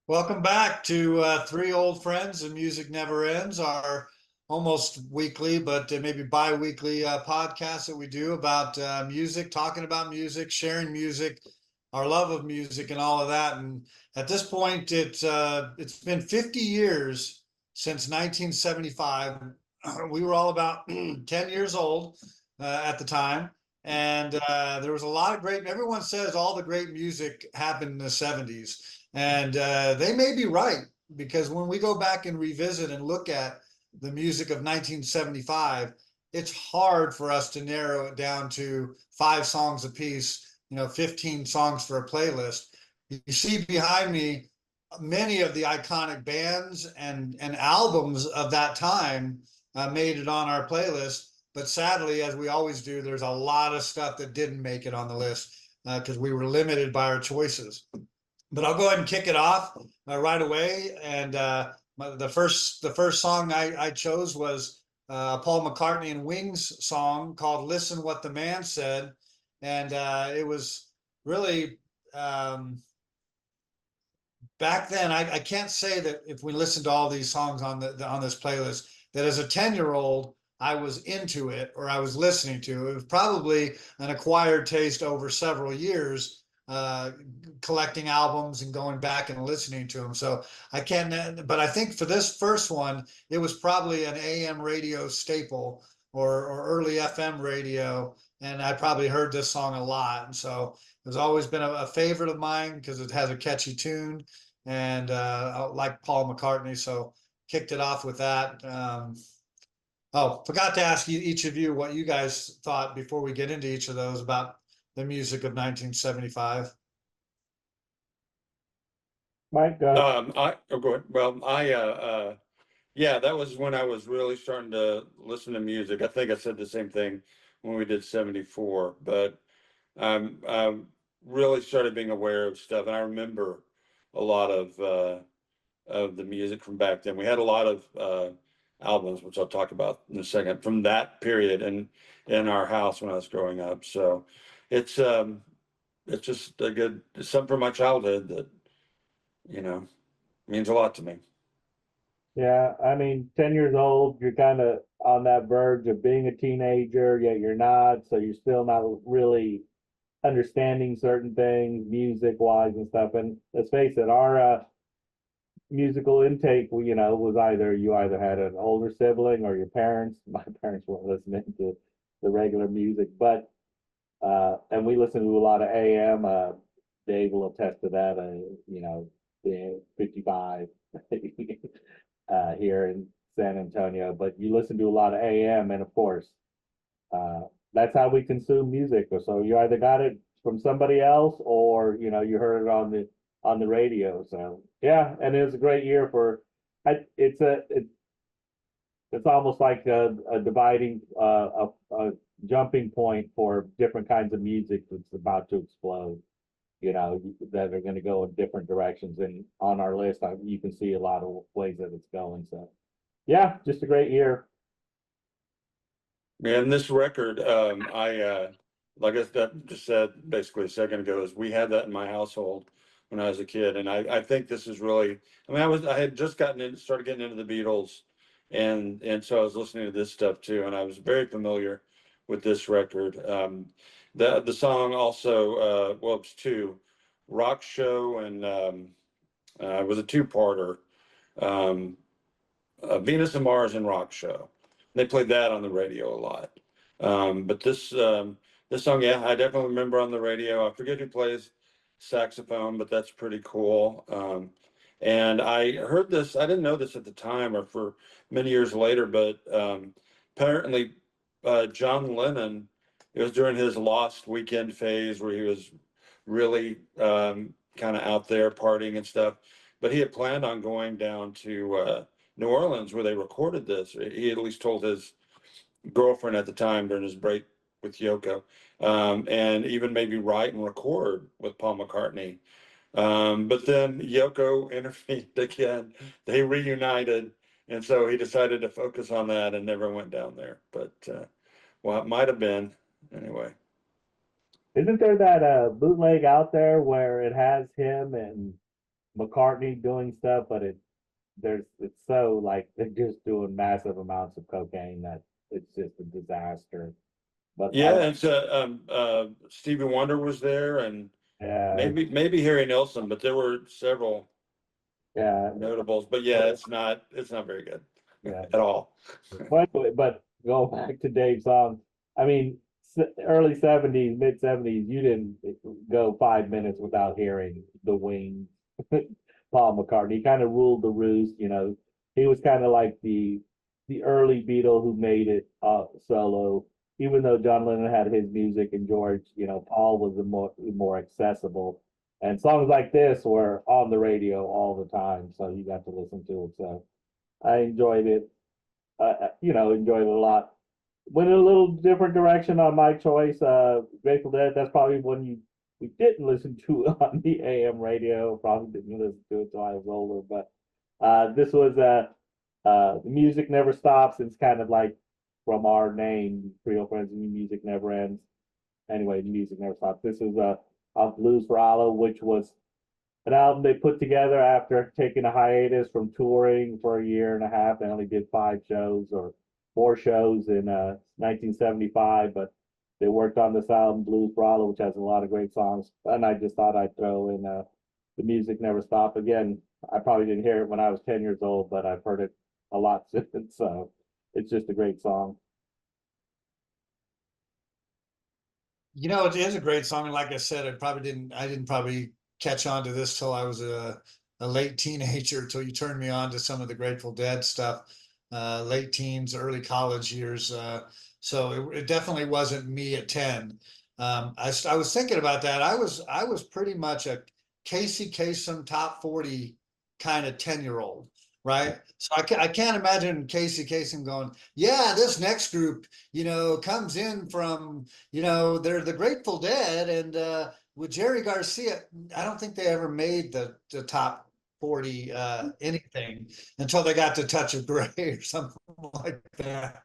Welcome back to Three Old Friends and Music Never Ends, our almost weekly, but maybe bi-weekly podcast that we do about music, talking about music, sharing music, our love of music and all of that. And at this point, it's been 50 years since 1975. We were all about 10 years old at the time. And there was a lot of great, everyone says all the great music happened in the 70s. And they may be right, because when we go back and revisit and look at the music of 1975, it's hard for us to narrow it down to 5 songs apiece, 15 songs for a playlist. You see behind me many of the iconic bands and albums of that time made it on our playlist. But sadly, as we always do, there's a lot of stuff that didn't make it on the list because we were limited by our choices. But I'll go ahead and kick it off right away. And the first song I chose was Paul McCartney and Wings song called "Listen What the Man Said," and it was really back then. I can't say that if we listened to all these songs on this playlist, that as a 10-year-old I was into it or I was listening to it. It was probably an acquired taste over several years, collecting albums and going back and listening to them. So I can't, but I think for this first one, it was probably an AM radio staple or early FM radio. And I probably heard this song a lot. And so it's always been a favorite of mine because it has a catchy tune and I like Paul McCartney. So kicked it off with that. Oh, forgot to ask each of you what you guys thought before we get into each of those about the music of 1975. Mike, Go ahead. Well, yeah, that was when I was really starting to listen to music. I think I said the same thing when we did 74, but I really started being aware of stuff. And I remember a lot of the music from back then. We had a lot of albums, which I'll talk about in a second, from that period and in our house when I was growing up. So it's just it's something from my childhood that, you know, means a lot to me. yeah, I mean, 10 years old, you're kind of on that verge of being a teenager, yet you're not. So you're still not really understanding certain things, music wise and stuff. And let's face it, our musical intake, was either you either had an older sibling or your parents. My parents weren't listening to the regular music, but and we listened to a lot of AM. Dave will attest to that. The 55 here in San Antonio, but you listen to a lot of AM, and of course, uh, that's how we consume music. So you either got it from somebody else, or you heard it on the radio. So yeah, and it was a great year for. It's almost like a dividing a jumping point for different kinds of music that's about to explode. That are going to go in different directions. And on our list, you can see a lot of ways that it's going. So yeah, just a great year. And this record, like I just said basically a second ago, is we had that in my household when I was a kid, and I think this is really. I mean, I had just started getting into the Beatles, and so I was listening to this stuff too, and I was very familiar with this record. The song also, well, it's two, Rock Show, and it was a two-parter, um, Venus and Mars and Rock Show. They played that on the radio a lot. But this song, yeah, I definitely remember on the radio. I forget who plays saxophone, but that's pretty cool. And I heard this, I didn't know this at the time or for many years later, but apparently John Lennon, it was during his Lost Weekend phase where he was really kind of out there partying and stuff. But he had planned on going down to New Orleans where they recorded this. He at least told his girlfriend at the time during his break with Yoko, and even maybe write and record with Paul McCartney. But then Yoko intervened again. They reunited, and so he decided to focus on that and never went down there. But well, it might have been anyway. Isn't there that bootleg out there where it has him and McCartney doing stuff, but it's so like they're just doing massive amounts of cocaine that it's just a disaster. But Yeah, and so Stevie Wonder was there, and yeah, maybe Harry Nilsson, but there were several yeah, notables. But yeah, it's not very good yeah. at all. But go back to Dave's song. I mean, early '70s, mid '70s, you didn't go 5 minutes without hearing the Wings. Paul McCartney. He kind of ruled the roost. You know, he was kind of like the early Beatle who made it solo. Even though John Lennon had his music and George, you know, Paul was the more accessible. And songs like this were on the radio all the time, so you got to listen to it. So I enjoyed it. Enjoyed it a lot. Went in a little different direction on my choice. Grateful Dead. That's probably one we didn't listen to on the AM radio. Probably didn't listen to it until I was older. But this was the music never stops. It's kind of like from our name, Three Old Friends, and music never ends. Anyway, the music never stops. This is off Blues for Allah, which was an album they put together after taking a hiatus from touring for a year and a half. They only did 5 shows or 4 shows in 1975, but they worked on this album, Blues for Allah, which has a lot of great songs. And I just thought I'd throw in The Music Never Stop. Again, I probably didn't hear it when I was 10 years old, but I've heard it a lot since. So it's just a great song. It is a great song, and like I said, I didn't probably catch on to this till I was a late teenager, till you turned me on to some of the Grateful Dead stuff, late teens, early college years. So it definitely wasn't me at 10. I was thinking about that. I was pretty much a Casey Kasem top 40 kind of 10-year-old, right? So I can't imagine Casey Kasem going, yeah, this next group, comes in from, they're the Grateful Dead, and with Jerry Garcia, I don't think they ever made the top 40 anything until they got to Touch of Grey or something like that,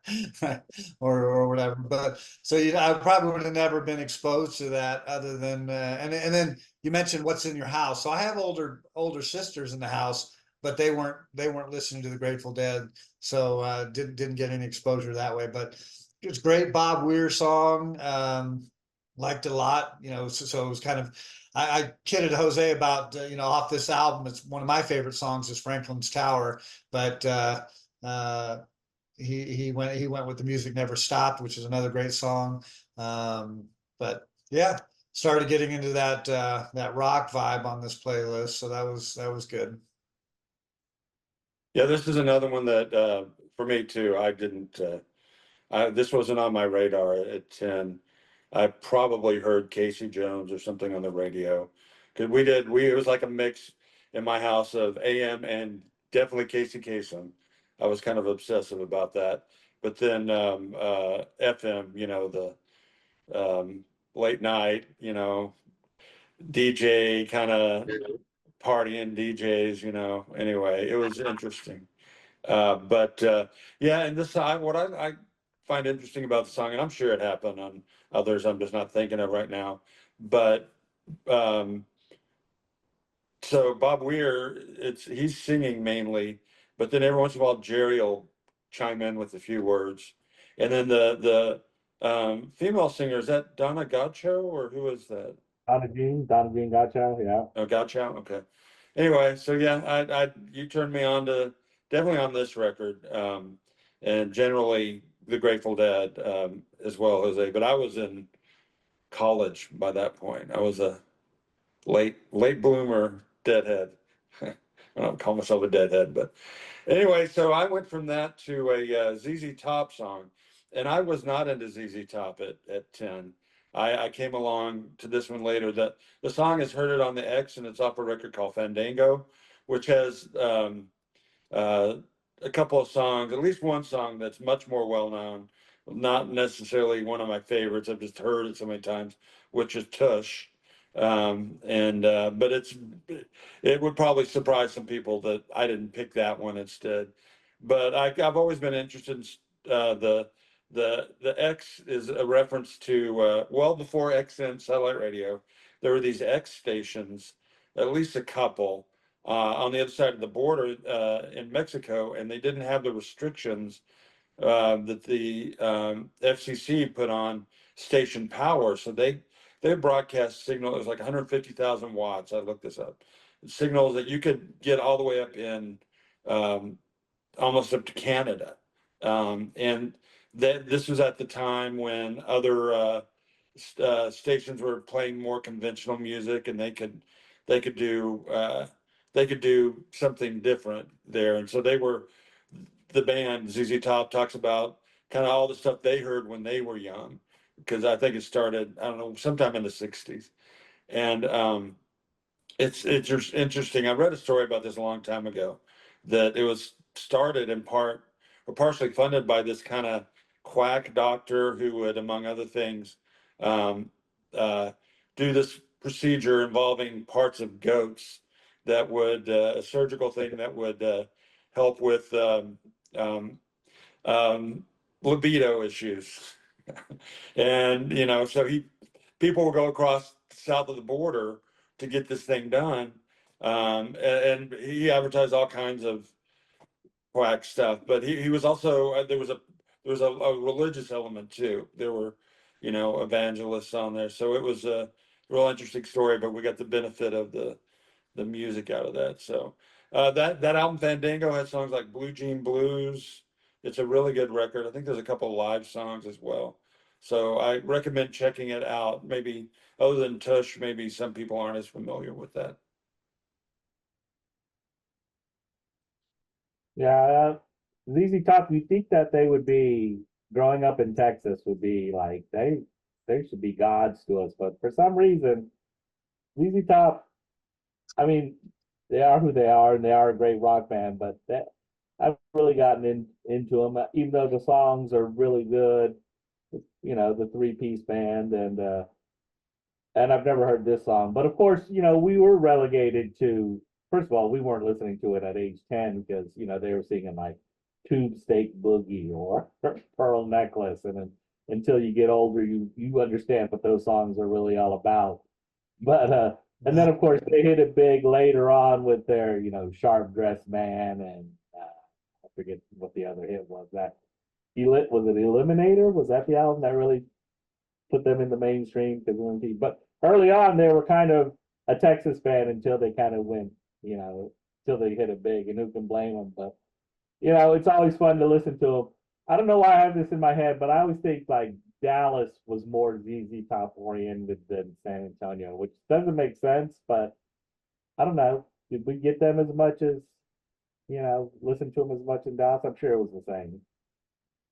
or whatever. But so I probably would have never been exposed to that, other than and then you mentioned What's in Your House. So I have older sisters in the house, but they weren't listening to the Grateful Dead, so didn't get any exposure that way. But it's great Bob Weir song. Liked it a lot. So it was kind of, I kidded Jose about off this album. It's one of my favorite songs is Franklin's Tower, but uh, he went with The Music Never Stopped, which is another great song. But yeah, started getting into that rock vibe on this playlist, so that was good. Yeah, this is another one that for me too. I didn't. This wasn't on my radar at 10. I probably heard Casey Jones or something on the radio because it was like a mix in my house of AM and definitely Casey Kasem. I was kind of obsessive about that. But then FM, the late night, DJ kind of partying DJs, anyway, it was interesting. But yeah, and what I find interesting about the song, and I'm sure it happened on others, I'm just not thinking of right now. But um, so Bob Weir, he's singing mainly, but then every once in a while Jerry will chime in with a few words, and then the female singer, is that Donna Gaucho or who is that? Donna Jean Gotcha, yeah. Oh, Gaucho, okay. Anyway, so yeah, you turned me on to definitely on this record, and generally the Grateful Dead, as well, Jose. But I was in college by that point. I was a late bloomer deadhead. I don't call myself a deadhead, but anyway, so I went from that to a ZZ Top song, and I was not into ZZ Top at 10. I came along to this one later. That the song is Heard It on the X, and it's off a record called Fandango, which has uh, a couple of songs, at least one song that's much more well known. Not necessarily one of my favorites. I've just heard it so many times, which is Tush. But it would probably surprise some people that I didn't pick that one instead. But I've always been interested in the The X is a reference to well before XM satellite radio. There were these X stations, at least a couple, on the other side of the border in Mexico, and they didn't have the restrictions that the FCC put on station power. So they broadcast signal. It was like 150,000 watts. I looked this up. Signals that you could get all the way up in almost up to Canada, and that this was at the time when other stations were playing more conventional music, and they could do they could do something different there. And so they were, the band ZZ Top talks about kind of all the stuff they heard when they were young, because I think it started, I don't know, sometime in the 60s. And it's just interesting. I read a story about this a long time ago, that it was started in part or partially funded by this kind of quack doctor who would, among other things, um, do this procedure involving parts of goats that would, a surgical thing that would help with um, libido issues. And, you know, so people will go across south of the border to get this thing done. And he advertised all kinds of quack stuff, but he was also, there was a religious element too. There were, you know, evangelists on there. So it was a real interesting story, but we got the benefit of the music out of that. So that album Fandango had songs like Blue Jean Blues. It's a really good record. I think there's a couple of live songs as well. So I recommend checking it out. Maybe other than Tush, maybe some people aren't as familiar with that. Yeah, ZZ Top, you think that they would be growing up in Texas would be like they should be gods to us, but for some reason, ZZ Top, I mean, they are who they are and they are a great rock band, but that I've really gotten into them, even though the songs are really good, you know, the three-piece band and I've never heard this song. But of course, you know, we were relegated to, first of all, we weren't listening to it at age 10 because, you know, they were singing like Tube Steak Boogie or Pearl Necklace. And then until you get older, you understand what those songs are really all about. But and then of course they hit it big later on with their, you know, Sharp Dressed Man and I forget what the other hit was. That was it Eliminator? Was that the album that really put them in the mainstream? But early on they were kind of a Texas fan until they kind of went, you know, until they hit it big, and who can blame them? But you know, it's always fun to listen to them. I don't know why I have this in my head, but I always think like Dallas was more ZZ Top oriented than San Antonio, which doesn't make sense, but I don't know. Did we get them as much as, you know, listen to them as much in Dallas? I'm sure it was the same.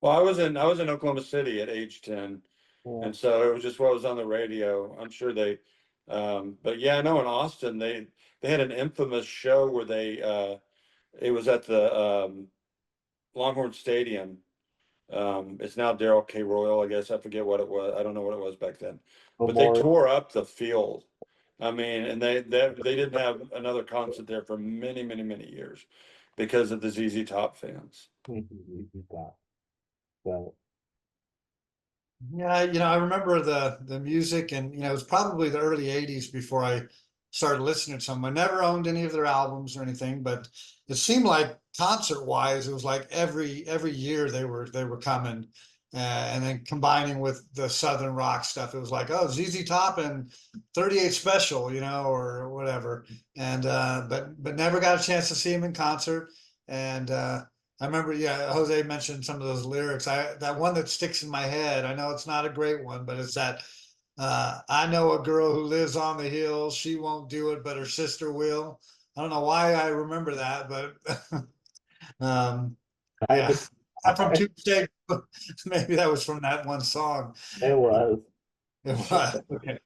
Well, I was in Oklahoma City at age 10. Yeah. And so it was just what was on the radio. I'm sure they, but yeah, I know in Austin, they had an infamous show where it was at the Longhorn Stadium. It's now Darrell K. Royal, I guess. I forget what it was. I don't know what it was back then. But they tore up the field. I mean, and they didn't have another concert there for many, many, many years because of the ZZ Top fans. So Yeah, you know, I remember the music, and you know, it was probably the early '80s before I started listening to them. I never owned any of their albums or anything, but it seemed like concert wise, it was like every year they were coming, and then combining with the Southern rock stuff, it was like, oh, ZZ Top and 38 Special, you know, or whatever. And but never got a chance to see him in concert. And I remember, yeah, Jose mentioned some of those lyrics. That one that sticks in my head. I know it's not a great one, but it's that I know a girl who lives on the hill. She won't do it, but her sister will. I don't know why I remember that, but yeah, I'm from Tuesday. Maybe that was from that one song. it was. It was. Okay.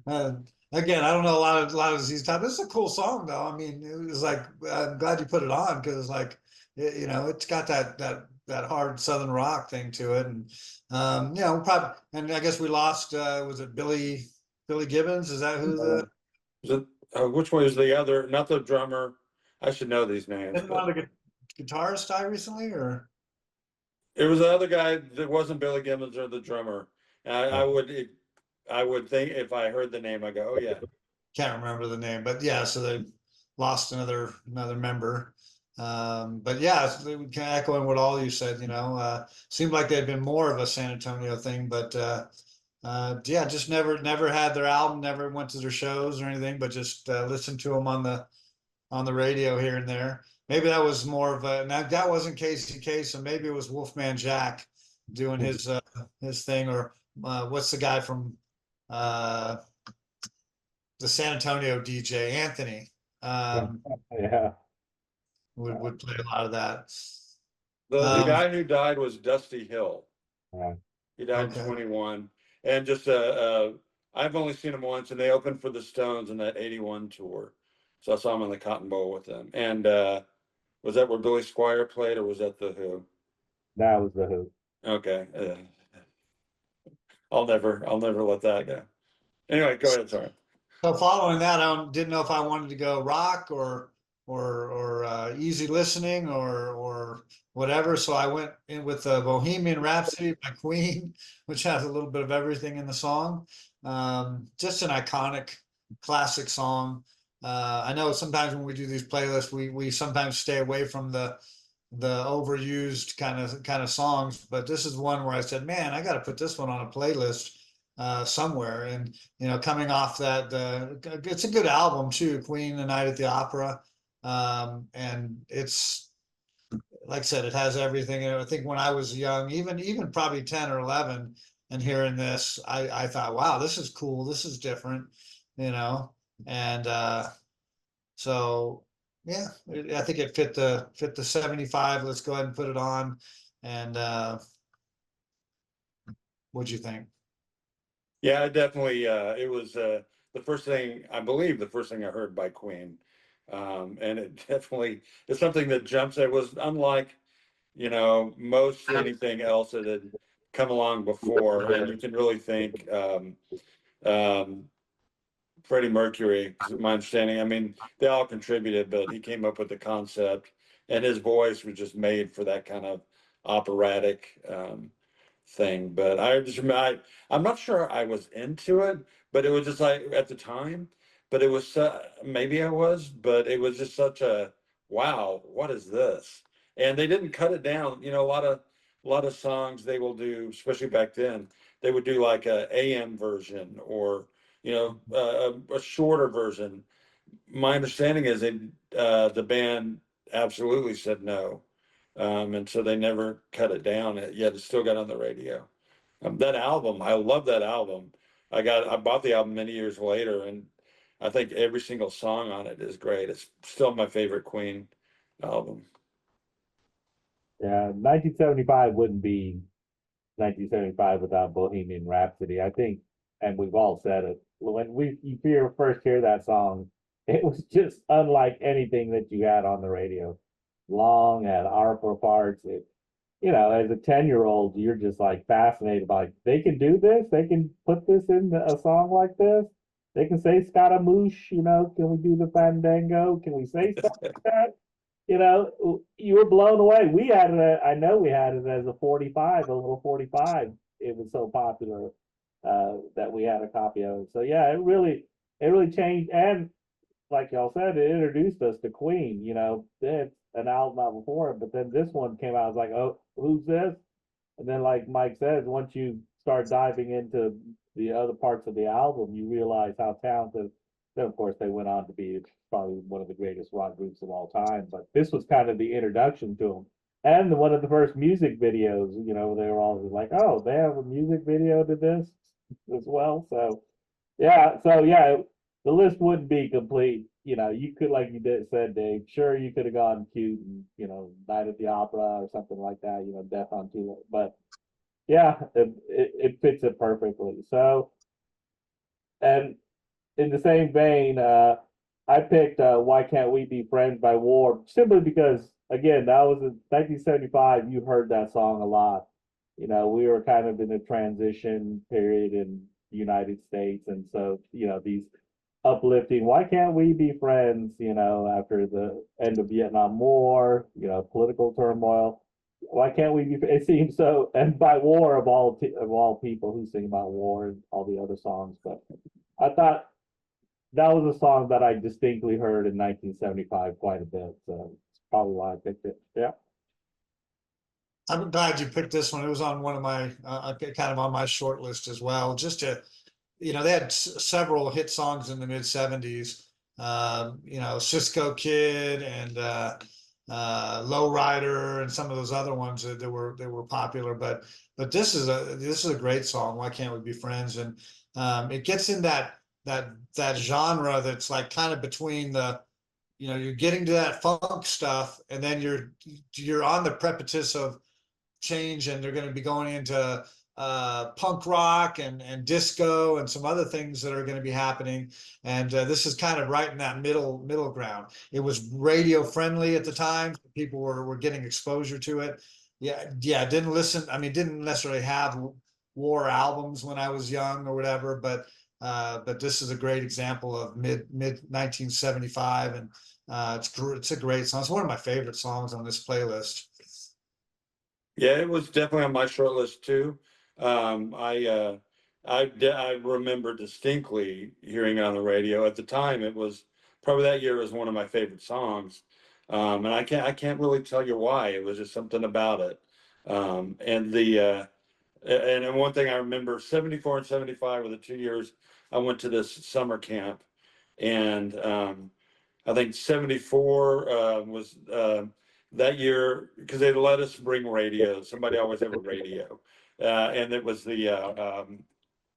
Uh, Again, I don't know a lot of these types. This is a cool song, though. I mean, it was like I'm glad you put it on because it's like you know, it's got that hard Southern rock thing to it, and you know, probably. And I guess we lost. Was it Billy Gibbons? Is that who the? Is it, which one is the other? Not the drummer. I should know these names. Didn't one of the guitarist die recently, or? It was the other guy that wasn't Billy Gibbons or the drummer. And I would think if I heard the name, I go, oh yeah. Can't remember the name, but yeah, so they lost another member. But yeah, kind of echoing what all you said, seemed like they'd been more of a San Antonio thing, but yeah, just never had their album, never went to their shows or anything, but just listened to them on the radio here and there. Maybe that was more of a, now that wasn't Casey Kasem, maybe it was Wolfman Jack doing his thing, or what's the guy from uh the San Antonio DJ, Anthony, Yeah. would play a lot of that. The guy who died was Dusty Hill. Yeah. He died Okay. in 21. And just I've only seen him once, and they opened for the Stones in that 81 tour. So I saw him on the Cotton Bowl with them. And was that where Billy Squier played, or was that the Who? That was the Who. Okay. I'll never let that go. Anyway, go ahead. Sorry. So following that, I didn't know if I wanted to go rock easy listening or whatever. So I went in with Bohemian Rhapsody by Queen, which has a little bit of everything in the song. Just an iconic classic song. I know sometimes when we do these playlists, we sometimes stay away from the overused kind of songs, but this is one where I said, man, I got to put this one on a playlist somewhere. And coming off that, it's a good album too, Queen, The Night at the Opera, and it's, like I said, it has everything. And I think when I was young, even probably 10 or 11, and hearing this, I thought, wow, this is cool, this is different, and so yeah, I think it fit the 75. Let's go ahead and put it on. And what'd you think? Yeah, definitely. It was the first thing, I believe, the first thing I heard by Queen. And it definitely is something that jumps. It was unlike, most anything else that had come along before. And you can really think Freddie Mercury, is my understanding. I mean, they all contributed, but he came up with the concept, and his voice was just made for that kind of operatic thing. But I'm not sure I was into it, but it was just like at the time. But it was maybe I was, but it was just such a wow. What is this? And they didn't cut it down. A lot of songs they will do, especially back then. They would do like a AM version or a shorter version. My understanding is the band absolutely said no, and so they never cut it down. Yet it still got on the radio. That album, I love that album. I bought the album many years later, and I think every single song on it is great. It's still my favorite Queen album. Yeah, 1975 wouldn't be 1975 without Bohemian Rhapsody. I think, and we've all said it, when you first hear that song, it was just unlike anything that you had on the radio. Long, had harper parts. As a 10-year-old, you're just like fascinated by, they can do this, they can put this in a song like this. They can say Scaramouche, can we do the Fandango? Can we say stuff like that? You were blown away. We had it, I know we had it as a 45, a little 45. It was so popular that we had a copy of it. So yeah, it really changed. And like y'all said, it introduced us to Queen. It's an album out before it, but then this one came out. I was like, oh, who's this? And then, like Mike says, once you start diving into the other parts of the album, you realize how talented. Then, of course, they went on to be probably one of the greatest rock groups of all time. But this was kind of the introduction to them, and one of the first music videos. They were all like, "Oh, they have a music video to this as well." So yeah, the list wouldn't be complete. You could, like you said, Dave. Sure, you could have gone cute and Night at the Opera or something like that. Death on Tulip, but yeah, it fits it perfectly. So, and in the same vein, I picked "Why Can't We Be Friends" by War simply because, again, that was in 1975. You heard that song a lot. We were kind of in a transition period in the United States, and so these uplifting. Why can't we be friends? After the end of Vietnam War, political turmoil. why can't we be? It seems so. And by war of all people who sing about war and all the other songs, but I thought that was a song that I distinctly heard in 1975 quite a bit. So it's probably why I picked it. Yeah. I'm glad you picked this one. It was on one of my kind of on my short list as well. Just to, they had several hit songs in the mid '70s. Cisco Kid and Lowrider and some of those other ones that were popular. But this is a great song. Why can't we be friends? And it gets in that genre that's like kind of between you're getting to that funk stuff, and then you're on the precipice of change, and they're going to be going into punk rock and disco and some other things that are going to be happening. And this is kind of right in that middle ground. It was radio friendly at the time. People were getting exposure to it. Yeah. Didn't listen. I mean, didn't necessarily have war albums when I was young or whatever, but this is a great example of mid 1975, and it's a great song. It's one of my favorite songs on this playlist. Yeah, it was definitely on my short list too. I remember distinctly hearing it on the radio. At the time, it was probably that year was one of my favorite songs. And I can't really tell you why. It was just something about it. And then one thing I remember, 74 and 75 were the 2 years I went to this summer camp. And I think 74 was that year, because they let us bring radio. Somebody always have a radio. And it was the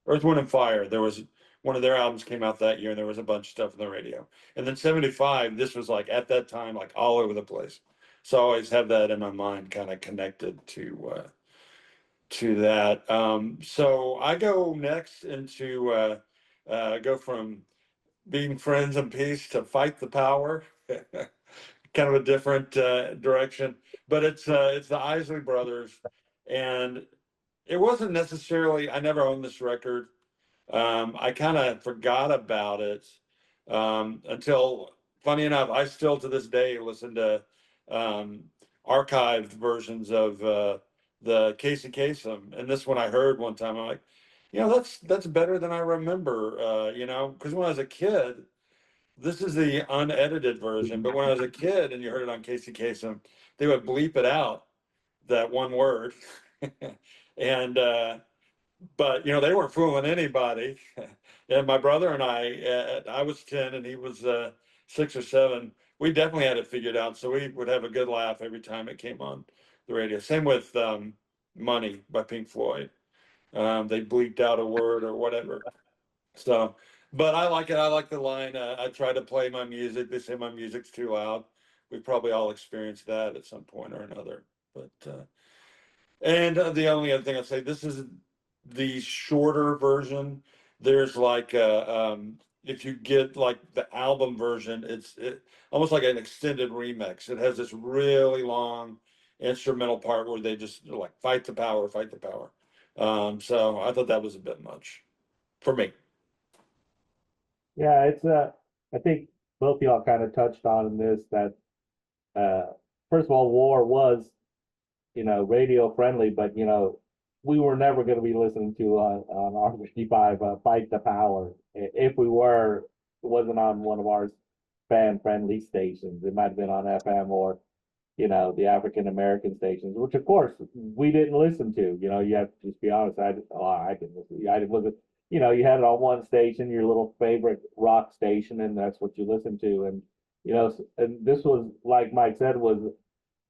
Earth, Wind and Fire. There was one of their albums came out that year, and there was a bunch of stuff on the radio. And then 75, this was like at that time, like all over the place. So I always have that in my mind, kind of connected to that. So I go next into go from being friends and peace to fight the power. Kind of a different direction, but it's the Isley Brothers, and it wasn't necessarily. I never owned this record. I kind of forgot about it until, funny enough, I still to this day listen to archived versions of the Casey Kasem, and this one I heard one time. I'm like, that's better than I remember. Because when I was a kid, this is the unedited version, but when I was a kid and you heard it on Casey Kasem, they would bleep it out, that one word. And but they weren't fooling anybody. And my brother and I was 10 and he was 6 or 7. We definitely had it figured out, so we would have a good laugh every time it came on the radio. Same with Money by Pink Floyd. They bleeped out a word or whatever. So, but I like it. I like the line. I try to play my music. They say my music's too loud. We've probably all experienced that at some point or another. But and the only other thing I'd say, this is the shorter version. There's like if you get like the album version, it's almost like an extended remix. It has this really long instrumental part where they just like fight the power, fight the power. So I thought that was a bit much for me. Yeah, it's I think both of y'all kind of touched on this that first of all, war was, radio friendly, but we were never going to be listening to on R55 Fight the Power. If we were, it wasn't on one of our fan friendly stations. It might have been on FM or the African American stations, which of course we didn't listen to. You have to just be honest. I didn't listen. I wasn't. You had it on one station, your little favorite rock station, and that's what you listened to. And and this was, like Mike said,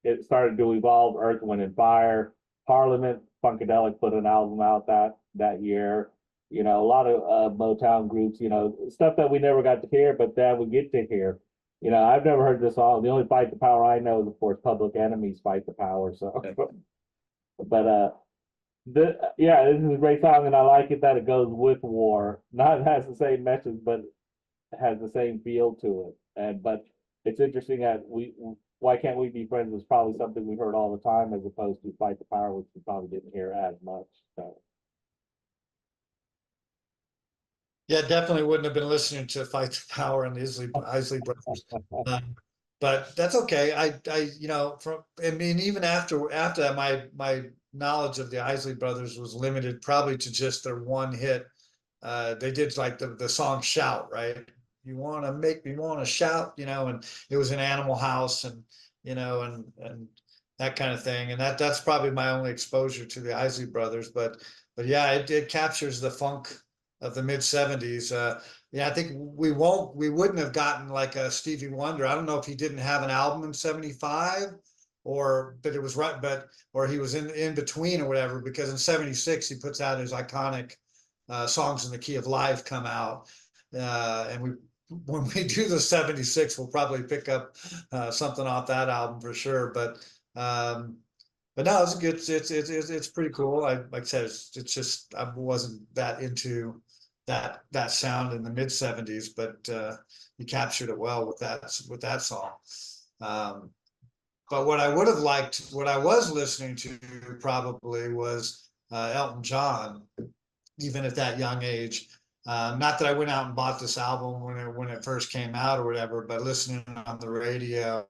it started to evolve. Earth, Wind and Fire, Parliament, Funkadelic put an album out that year. A lot of Motown groups. Stuff that we never got to hear, but that we get to hear. I've never heard this song. The only Fight the Power I know is, of course, Public Enemy's Fight the Power. So, but this is a great song, and I like it that it goes with war. Not has the same message, but it has the same feel to it. But it's interesting that why can't we be friends was probably something we heard all the time, as opposed to Fight the Power, which we probably didn't hear as much. So. Yeah, definitely wouldn't have been listening to Fight the Power and the Isley Brothers. but that's okay. You know, I mean, even after that, my knowledge of the Isley Brothers was limited probably to just their one hit. They did like the song "Shout," right? You want to make me want to shout, you know, and it was an Animal House, and you know, and that kind of thing. And that's probably my only exposure to the Isley Brothers. But yeah, it captures the funk of the mid 70s. Yeah, I think we wouldn't have gotten like a Stevie Wonder. I don't know if he didn't have an album in 75 but it was right, or he was in between or whatever, because in 76 he puts out his iconic Songs in the Key of Life come out. And when we do the 76, we'll probably pick up something off that album for sure. Um, but no, it's good. It's pretty cool. Like I said, it's just I wasn't that into that sound in the mid 70s, but you captured it well with that song. Um, but what I would have liked, what I was listening to probably was Elton John, even at that young age. Not that I went out and bought this album when it first came out or whatever, but listening on the radio,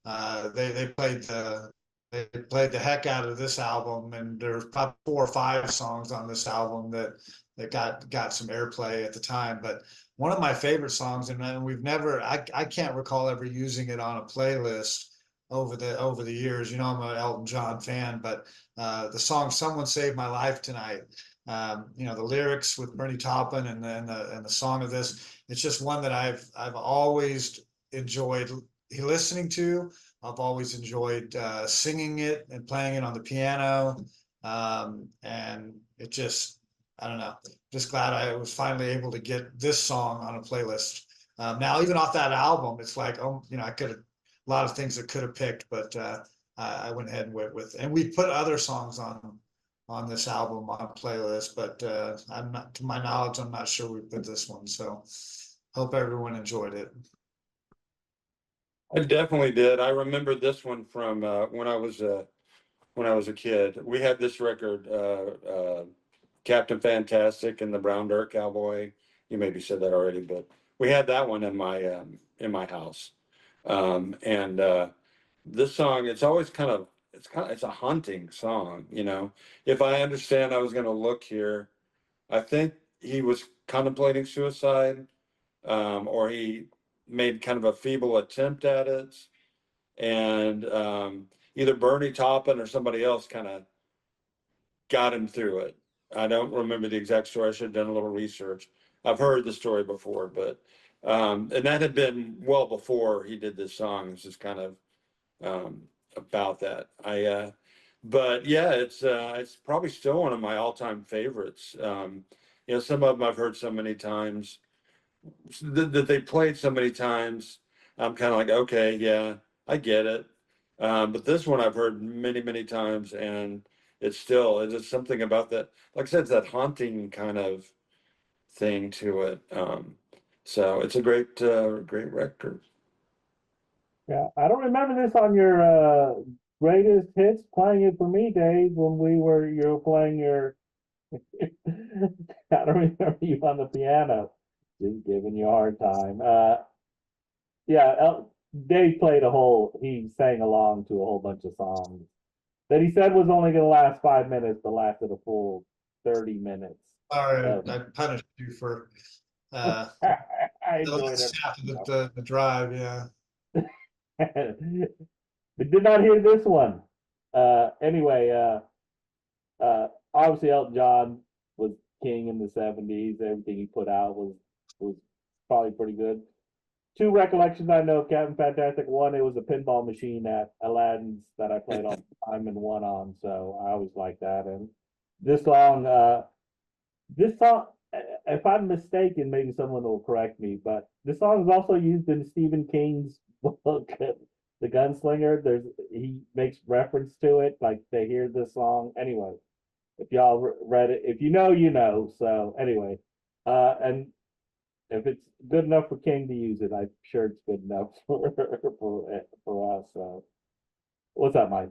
they played the heck out of this album, and there's probably 4 or 5 songs on this album that got some airplay at the time. But one of my favorite songs, and we've never, I can't recall ever using it on a playlist over the years. You know, I'm an Elton John fan, but the song "Someone Saved My Life Tonight." You know, the lyrics with Bernie Taupin and the song of this. It's just one that I've always enjoyed listening to. I've always enjoyed singing it and playing it on the piano. And it just, I don't know, just glad I was finally able to get this song on a playlist. Now, even off that album, it's like, oh, you know, I could have, a lot of things I could have picked, but I went ahead and went with, and we put other songs on this album on playlist, but I'm not, to my knowledge, I'm not sure we put this one. So hope everyone enjoyed it. I definitely did. I remember this one from when I was a kid. We had this record, Captain Fantastic and the Brown Dirt Cowboy. You maybe said that already, but we had that one in my house. And this song, it's always it's a haunting song, you know. If I understand, I was going to look here. I think he was contemplating suicide, or he made kind of a feeble attempt at it, and either Bernie Taupin or somebody else kind of got him through it. I don't remember the exact story. I should have done a little research. I've heard the story before, but and that had been well before he did this song. It's just kind of about that. But yeah, it's probably still one of my all-time favorites. You know, some of them I've heard so many times that they played so many times. I'm kind of like, okay, yeah, I get it. But this one I've heard many, many times, and it's just something about that. Like I said, it's that haunting kind of thing to it. So it's a great record. Yeah, I don't remember this on your greatest hits playing it for me, Dave, when you were playing your I don't remember you on the piano. Just giving you a hard time. Yeah, Dave played he sang along to a whole bunch of songs that he said was only gonna last 5 minutes, but lasted a full 30 minutes. Sorry, I punished you for I the enjoyed last it. half of the drive. Yeah. We did not hear this one. Anyway, obviously Elton John was king in the 70s. Everything he put out was probably pretty good. 2 recollections I know of Captain Fantastic. One, it was a pinball machine at Aladdin's that I played all the time and won on, so I always like that. And this song, if I'm mistaken, maybe someone will correct me, but this song is also used in Stephen King's book, The Gunslinger. He makes reference to it, like they hear this song. Anyway, if y'all read it, if you know, you know. So anyway, and if it's good enough for King to use it, I'm sure it's good enough for us. So, what's up, Mike?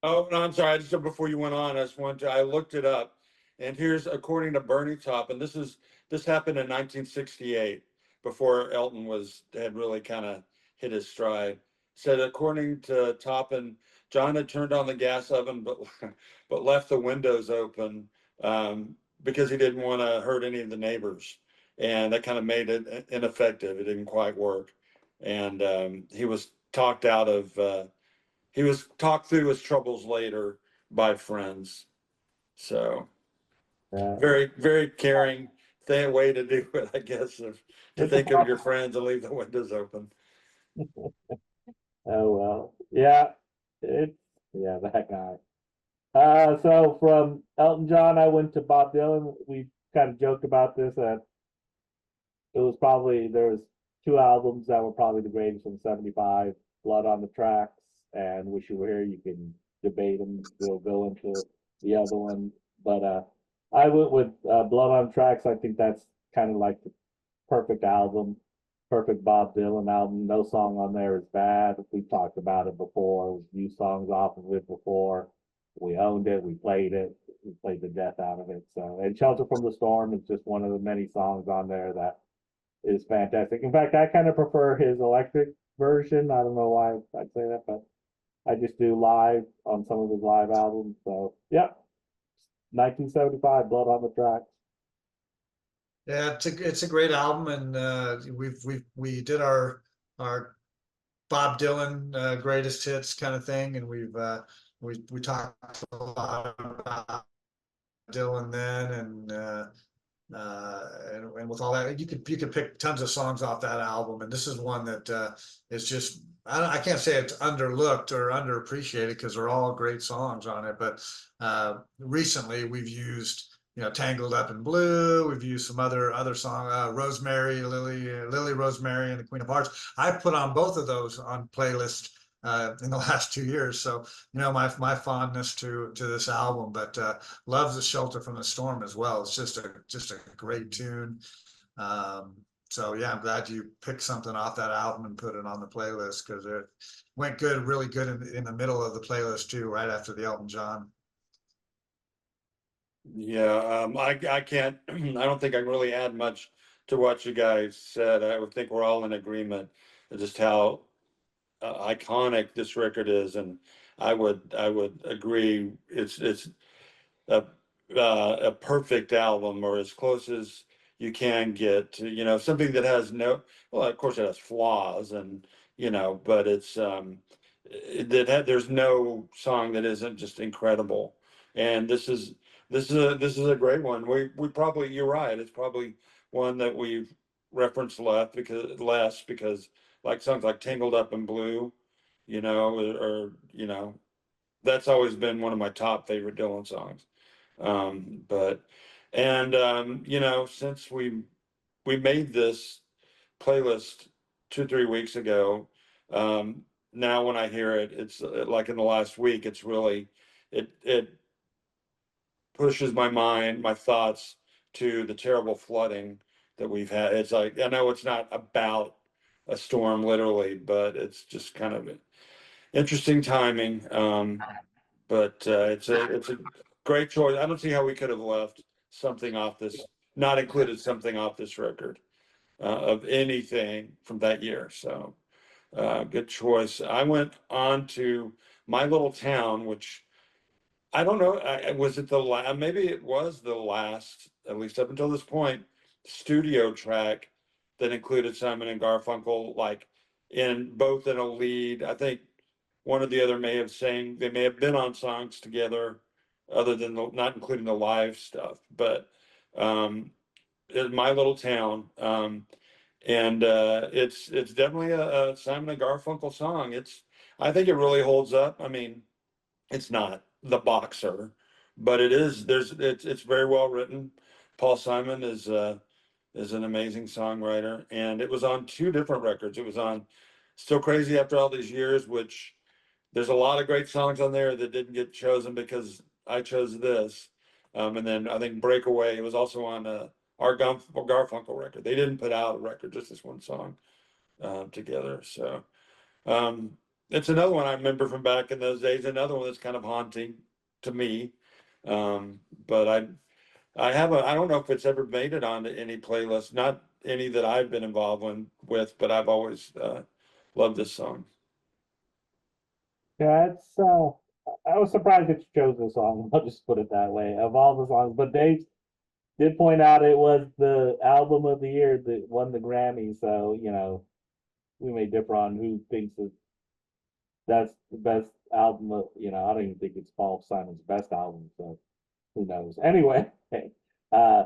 Oh, no, I'm sorry. I just said before you went on, I looked it up, and here's according to Bernie Taupin, this happened in 1968, before Elton had really kind of hit his stride. Said according to Toppin, John had turned on the gas oven, but but left the windows open because he didn't want to hurt any of the neighbors, and that kind of made it ineffective. It didn't quite work, and he was talked out of. He was talked through his troubles later by friends. So Yeah. very, very caring way to do it, I guess, to It's think a of your friends and leave the windows open. Oh well, yeah, it's yeah, that guy. So from Elton John, I went to Bob Dylan. We kind of joked about this that it was probably there was two albums that were probably the greatest from '75, Blood on the Tracks and Wish You Were Here. You can debate them. We'll go into the other one, but I went with Blood on Tracks. I think that's kind of like the perfect album, perfect Bob Dylan album. No song on there is bad. We've talked about it before. New songs off of it before. We owned it. We played it. We played the death out of it. So, and Shelter from the Storm is just one of the many songs on there that is fantastic. In fact, I kind of prefer his electric version. I don't know why I'd say that, but I just do live on some of his live albums. So, yep. 1975, Blood on the Tracks. Yeah, it's a great album, and we did our Bob Dylan greatest hits kind of thing, and we talked a lot about Dylan then, and with all that, you could pick tons of songs off that album, and this is one that is just I can't say it's underlooked or underappreciated because they're all great songs on it, but recently we've used Tangled Up in Blue. We've used some other song, Rosemary, Lily Rosemary, and the Queen of Hearts. I put on both of those on playlist in the last 2 years. So my fondness to this album, but loves The Shelter from the Storm as well. It's just a great tune. So yeah, I'm glad you picked something off that album and put it on the playlist because it went good, really good in the middle of the playlist too, right after the Elton John. Yeah, I can't, I don't think I can really add much to what you guys said. I would think we're all in agreement of just how iconic this record is, and I would agree. It's a a perfect album, or as close as you can get to, something that has no, well, of course it has flaws, and but it's there's no song that isn't just incredible. And this is a great one. We probably, you're right, it's probably one that we've referenced less because like songs like Tangled Up in Blue, or that's always been one of my top favorite Dylan songs. But and since we made this playlist 2 3 weeks ago, now when I hear it, it's like in the last week, it's really it pushes my thoughts to the terrible flooding that we've had. It's like, I know it's not about a storm literally, but it's just kind of interesting timing. But it's a great choice. I don't see how we could have left something off this, not included something off this record of anything from that year. So good choice. I went on to My Little Town, which I don't know. Was it the last? Maybe it was the last, at least up until this point, studio track that included Simon and Garfunkel, like in both in a lead. I think one or the other may have sang. They may have been on songs together, other than not including the live stuff. But My Little Town, and it's definitely a Simon and Garfunkel song. I think it really holds up. I mean, it's not The Boxer, but it is. It's very well written. Paul Simon is an amazing songwriter, and it was on two different records. It was on Still Crazy After All These Years, which there's a lot of great songs on there that didn't get chosen because I chose this. And then I think Breakaway, it was also on our Garfunkel record. They didn't put out a record, just this one song together. So um, it's another one I remember from back in those days. Another one that's kind of haunting to me. But I don't know if it's ever made it onto any playlist, not any that I've been involved with, but I've always Love this song. Yeah, it's I was surprised that you chose this song. I'll just put it that way. Of all the songs, but Dave did point out it was the album of the year that won the Grammy. So, we may differ on who thinks that that's the best album of, I don't even think it's Paul Simon's best album, so who knows. Anyway, uh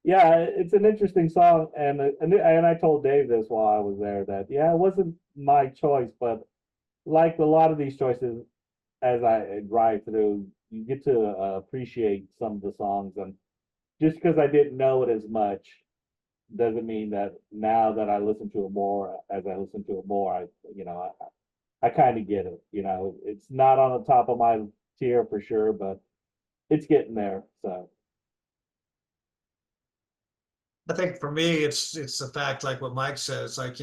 yeah, it's an interesting song, and I told Dave this while I was there that yeah, it wasn't my choice, but like a lot of these choices, as I drive through, you get to appreciate some of the songs, and just because I didn't know it as much doesn't mean that now that I listen to it more, as I listen to it more, I kind of get it. It's not on the top of my tier for sure, but it's getting there. So I think for me, it's the fact, like what Mike says, like,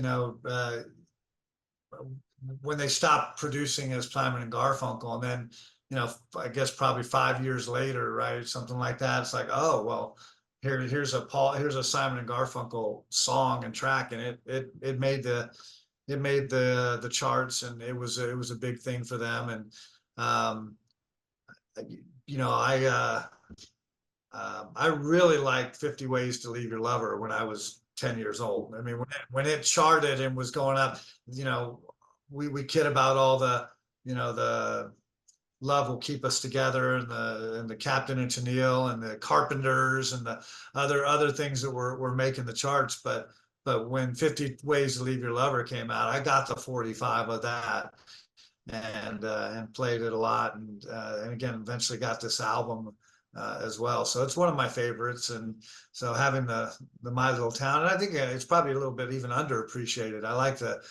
when they stopped producing as Simon and Garfunkel, and then, I guess probably 5 years later, right, something like that. It's like, oh well, here's a Simon and Garfunkel song and track, and it made the charts, and it was a big thing for them. And um, I really liked 50 Ways to Leave Your Lover when I was 10 years old. I mean, when it charted and was going up, we kid about all the Love Will Keep Us Together, and the Captain and Tennille and the Carpenters and the other things that were making the charts. But when 50 Ways to Leave Your Lover came out, I got the 45 of that, and played it a lot, and again eventually got this album as well. So it's one of my favorites, and so having the My Little Town, and I think it's probably a little bit even underappreciated. I like the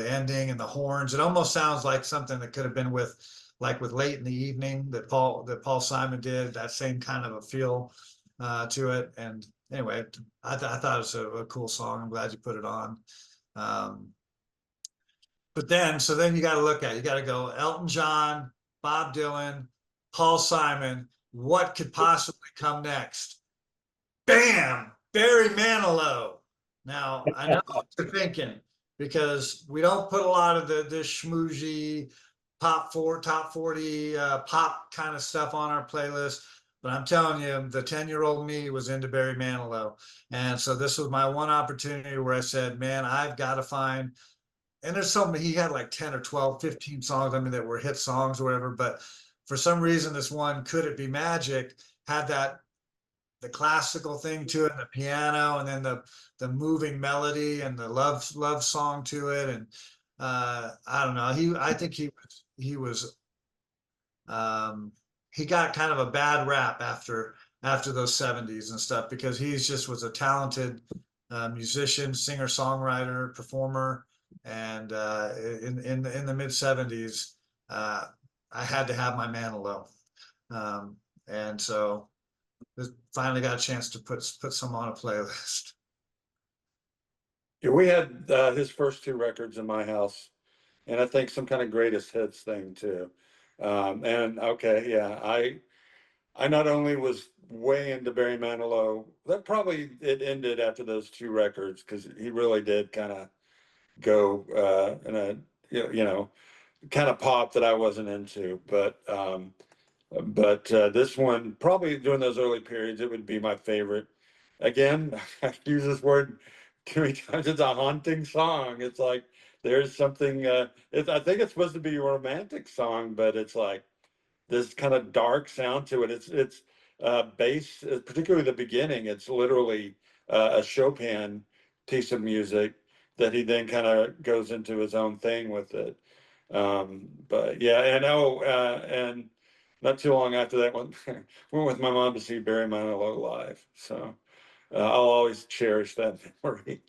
ending and the horns. It almost sounds like something that could have been with Late in the Evening that Paul Simon did. That same kind of a feel to it. And anyway, I thought it was a cool song. I'm glad you put it on. Um, so then you got to you got to go Elton John, Bob Dylan, Paul Simon. What could possibly come next? Bam! Barry Manilow. Now, I know what you're thinking, because we don't put a lot of this schmoozy top 40 pop kind of stuff on our playlist. But I'm telling you, the 10-year-old me was into Barry Manilow. And so this was my one opportunity where I said, man, I've got to find, and there's so many, he had like 10 or 12, 15 songs, I mean, that were hit songs or whatever. But for some reason, this one, Could It Be Magic, had the classical thing to it, and the piano, and then the moving melody and the love song to it. And I don't know, I think he was he got kind of a bad rap after those 70s and stuff, because he's just was a talented musician, singer, songwriter, performer. And in the mid 70s, I had to have my Manilow. And so finally got a chance to put some on a playlist. Yeah, we had his first two records in my house, and I think some kind of greatest hits thing too. And okay, yeah, I not only was way into Barry Manilow, that probably it ended after those two records, because he really did kind of go in a kind of pop that I wasn't into. But this one, probably during those early periods, it would be my favorite. Again, I use this word too many times. It's a haunting song. It's like there's something. I think it's supposed to be a romantic song, but it's like this kind of dark sound to it. It's bass, particularly the beginning. It's literally a Chopin piece of music that he then kind of goes into his own thing with it. But yeah, and not too long after that one, went with my mom to see Barry Manilow live. So I'll always cherish that memory.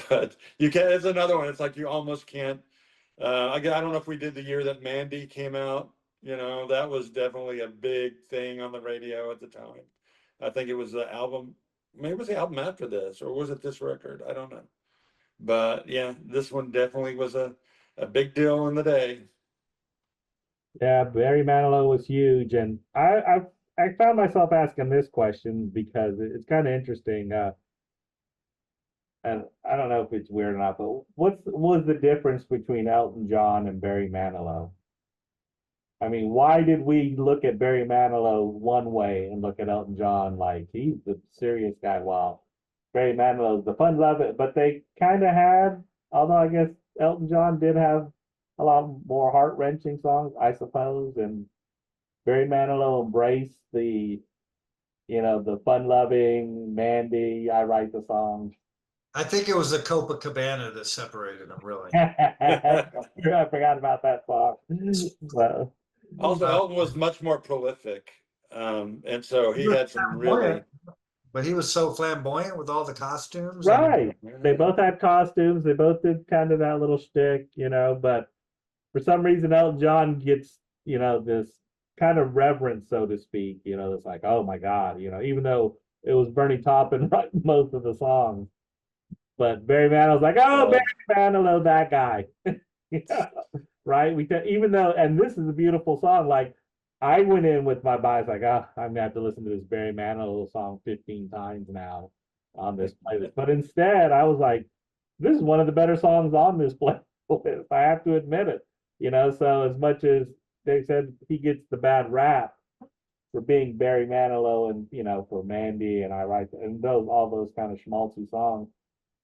But you can, it's another one. It's like you almost can't. I don't know if we did the year that Mandy came out. That was definitely a big thing on the radio at the time. I think it was the album. Maybe it was the album after this, or was it this record? I don't know. But yeah, this one definitely was a big deal in the day. yeah, Barry Manilow was huge, and I found myself asking this question because it's kind of interesting. and I don't know if it's weird or not, but what was the difference between Elton John and Barry Manilow? I mean, why did we look at Barry Manilow one way and look at Elton John like he's the serious guy? While Barry Manilow's the fun loving, but they kind of had, although I guess Elton John did have a lot more heart wrenching songs, I suppose, and Barry Manilow embraced the, the fun loving Mandy. I write the songs. I think it was the Copacabana that separated them, really. I forgot about that song. So, Also, Uh, Elton was much more prolific. And so he he was had some really, flamboyant, but he was so flamboyant with all the costumes. right. They both had costumes. They both did kind of that little shtick, but for some reason Elton John gets, this kind of reverence, so to speak. It's like, oh my God, even though it was Bernie Taupin writing most of the songs. But Barry Manilow's like, oh, Barry Manilow, that guy. Right? Even though, and this is a beautiful song. Like, I went in with my bias, like, oh, I'm gonna have to listen to this Barry Manilow song 15 times now on this playlist. But instead, I was like, this is one of the better songs on this playlist. I have to admit it. So as much as they said he gets the bad rap for being Barry Manilow and for Mandy and I write and all those kind of schmaltzy songs,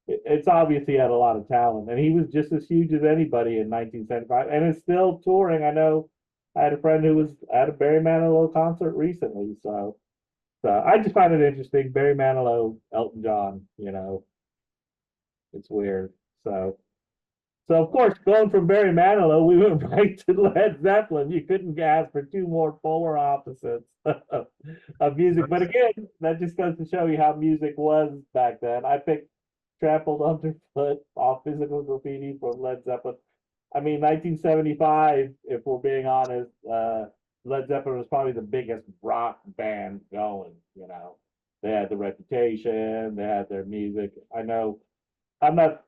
it's obvious he had a lot of talent, and he was just as huge as anybody in 1975, and is still touring. I know I had a friend who was at a Barry Manilow concert recently, so I just find it interesting. Barry Manilow, Elton John, it's weird. So of course, going from Barry Manilow, we went right to Led Zeppelin. You couldn't ask for two more polar opposites of music. But again, that just goes to show you how music was back then. I picked Trampled Underfoot off Physical Graffiti from Led Zeppelin. I mean, 1975, if we're being honest, Led Zeppelin was probably the biggest rock band going. They had the reputation, they had their music. I know I'm not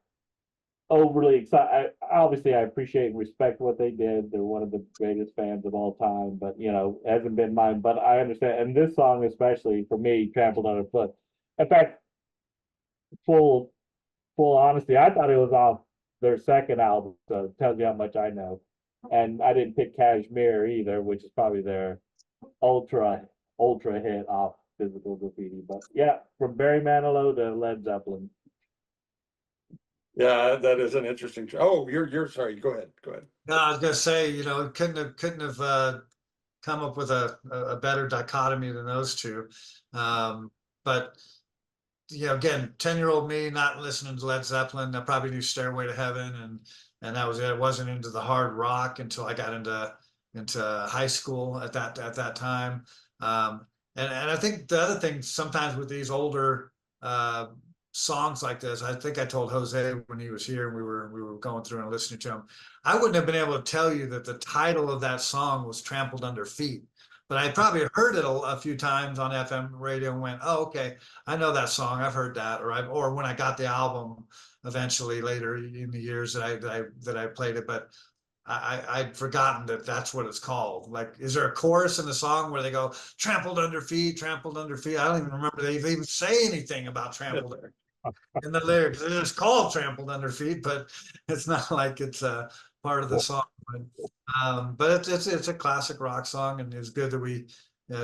overly excited. Obviously, I appreciate and respect what they did. They're one of the greatest fans of all time, but hasn't been mine. But I understand, and this song especially for me, Trampled Underfoot. In fact, full honesty, I thought it was off their second album, so it tells you how much I know. And I didn't pick Kashmir either, which is probably their ultra hit off Physical Graffiti. But yeah, from Barry Manilow to Led Zeppelin. yeah, that is an interesting. Oh, you're sorry. Go ahead. Go ahead. No, I was gonna say, couldn't have come up with a better dichotomy than those two. But again, 10-year-old me not listening to Led Zeppelin, I probably knew Stairway to Heaven, and that was it. I wasn't into the hard rock until I got into high school at that time. And I think the other thing sometimes with these older songs like this, I think I told Jose when he was here and we were going through and listening to him, I wouldn't have been able to tell you that the title of that song was Trampled Under Feet. But I probably heard it a few times on FM radio and went, "Oh, okay, I know that song. I've heard that." Or when I got the album eventually later in the years that I played it, but I'd forgotten that that's what it's called. Like, is there a chorus in the song where they go trampled under feet, trampled under feet? I don't even remember they even say anything about trampled in the lyrics. It's called trampled under feet, but it's not like it's a part of the song. But it's a classic rock song, and it's good that we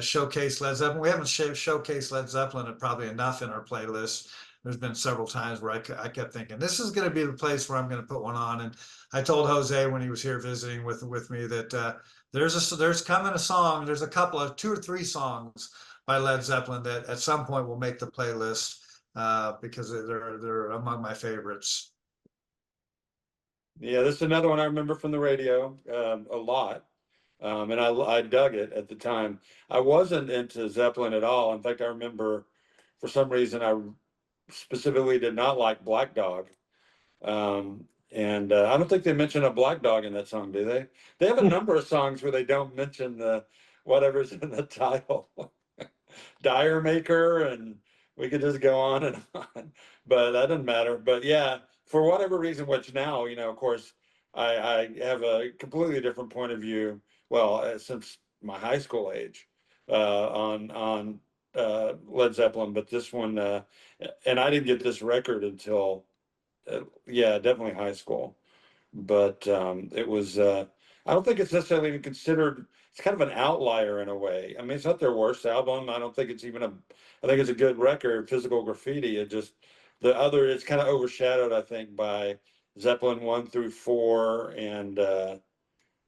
showcase Led Zeppelin. We haven't showcased Led Zeppelin probably enough in our playlist. There's been several times where I kept thinking this is going to be the place where I'm going to put one on. And I told Jose when he was here visiting with me that there's coming a song. There's a couple of 2 or 3 songs by Led Zeppelin that at some point will make the playlist because they're among my favorites. Yeah, this is another one I remember from the radio a lot. And I dug it at the time. I wasn't into Zeppelin at all. In fact, I remember for some reason I specifically did not like Black Dog. And I don't think they mention a black dog in that song, do they? They have a number of songs where they don't mention the whatever's in the title. Dire Maker, and we could just go on and on, but that doesn't matter. But yeah, for whatever reason, which now, of course, I have a completely different point of view. Well, since my high school age, on Led Zeppelin, but this one, and I didn't get this record until, yeah, definitely high school. But it was, I don't think it's necessarily even considered, it's kind of an outlier in a way. I mean, it's not their worst album. I don't think it's even I think it's a good record, Physical Graffiti. It just, it's kind of overshadowed, I think, by Zeppelin 1 through 4. And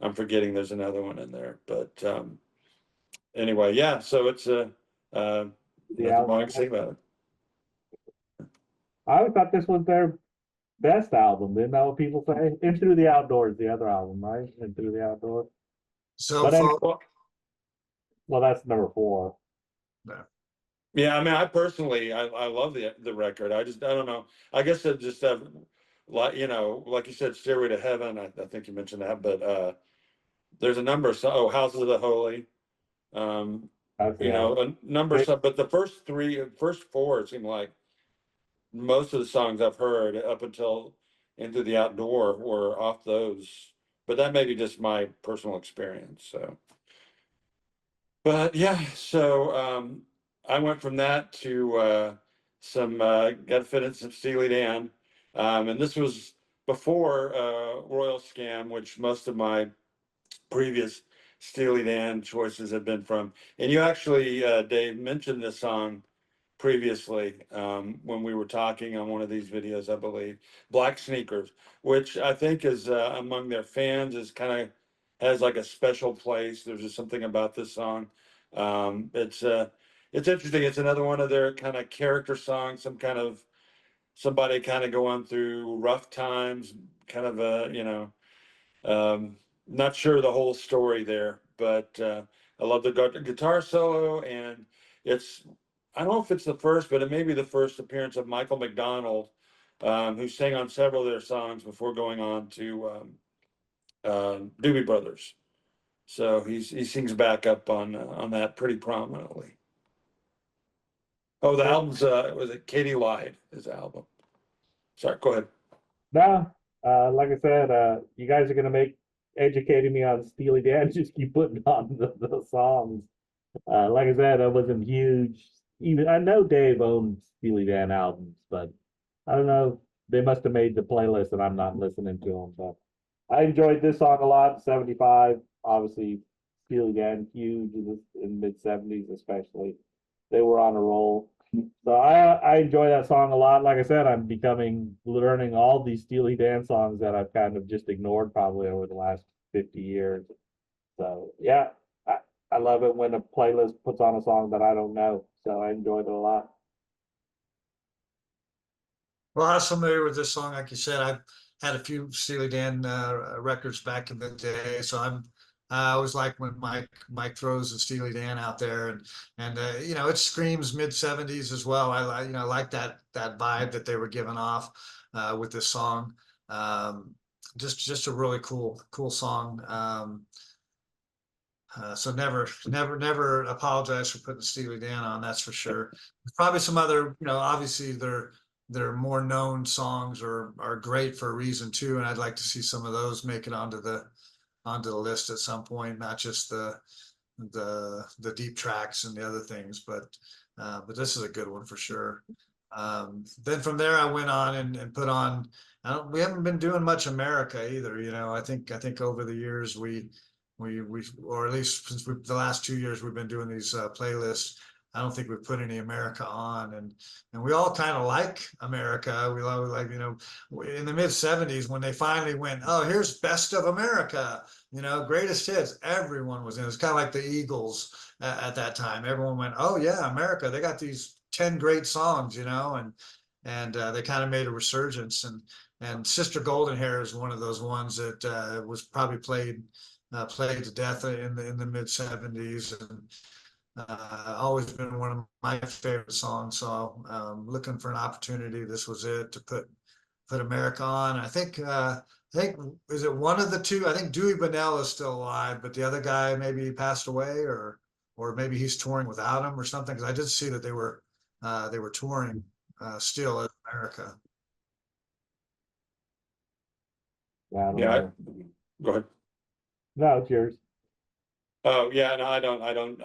I'm forgetting there's another one in there. But anyway, yeah, so it's The nothing more I album. can say about it. I always thought this was their best album. Didn't know what people say? In Through the Outdoors, the other album, right? In Through the Outdoors. So, But anyway, folks, well, that's number 4. Yeah, I mean, I personally, I love the record. I don't know. I guess it just have, like, like you said, Stairway to Heaven. I think you mentioned that, but there's a number of Houses of the Holy. That's the album. A number of some, but the first four, it seemed like most of the songs I've heard up until Into the Outdoor were off those. But that may be just my personal experience. So, but yeah, so I went from that to some got to fit in some Steely Dan, and this was before Royal Scam, which most of my previous Steely Dan choices have been from. And you actually, Dave, mentioned this song previously when we were talking on one of these videos, I believe, Black Sneakers, which I think is among their fans is kind of has like a special place. There's just something about this song. It's interesting. It's another one of their kind of character songs, somebody kind of going through rough times, kind of not sure the whole story there, but I love the guitar solo, and I don't know if it's the first, but it may be the first appearance of Michael McDonald, who sang on several of their songs before going on to Doobie Brothers. So he sings back up on that pretty prominently. Oh, the album's was it Katie Lied, his album. Sorry, go ahead. No, like I said, you guys are gonna make educating me on Steely Dan. Just keep putting on the songs. Like I said, I wasn't huge. Even I know Dave owned Steely Dan albums, but I don't know. They must have made the playlist and I'm not listening to them. But I enjoyed this song a lot. 75, obviously, Steely Dan huge in the mid 70s, especially. They were on a roll. So I enjoy that song a lot. Like I said, I'm learning all these Steely Dan songs that I've kind of just ignored probably over the last 50 years. So yeah, I love it when a playlist puts on a song that I don't know. So I enjoyed it a lot. well, I was familiar with this song. Like you said, I've had a few Steely Dan records back in the day, so I always like when Mike throws a Steely Dan out there, and it screams mid 70s as well. I like that vibe that they were giving off with this song. Um, just a really cool song. So never apologize for putting Steely Dan on. That's for sure. There's probably some other, obviously their more known songs are great for a reason too, and I'd like to see some of those make it onto the list at some point, not just the deep tracks and the other things, but this is a good one for sure. Then from there I went on and put on. We haven't been doing much America either. I think over the years we or at least since the last 2 years we've been doing these playlists. I don't think we've put any America on, and we all kind of like America. We love, like, in the mid 70s when they finally went, oh, here's Best of America, greatest hits. Everyone was in. It was kind of like the Eagles at that time. Everyone went, oh yeah, America. They got these 10 great songs, and they kind of made a resurgence. And Sister Golden Hair is one of those ones that was probably played to death in the mid 70s, and always been one of my favorite songs. So looking for an opportunity, this was it to put America on. I think is it one of the two? I think Dewey Bunnell is still alive, but the other guy maybe passed away, or maybe he's touring without him or something. Because I did see that they were touring still in America. Yeah, I don't Yeah, know. go ahead. No, it's yours. Oh yeah, no, I don't.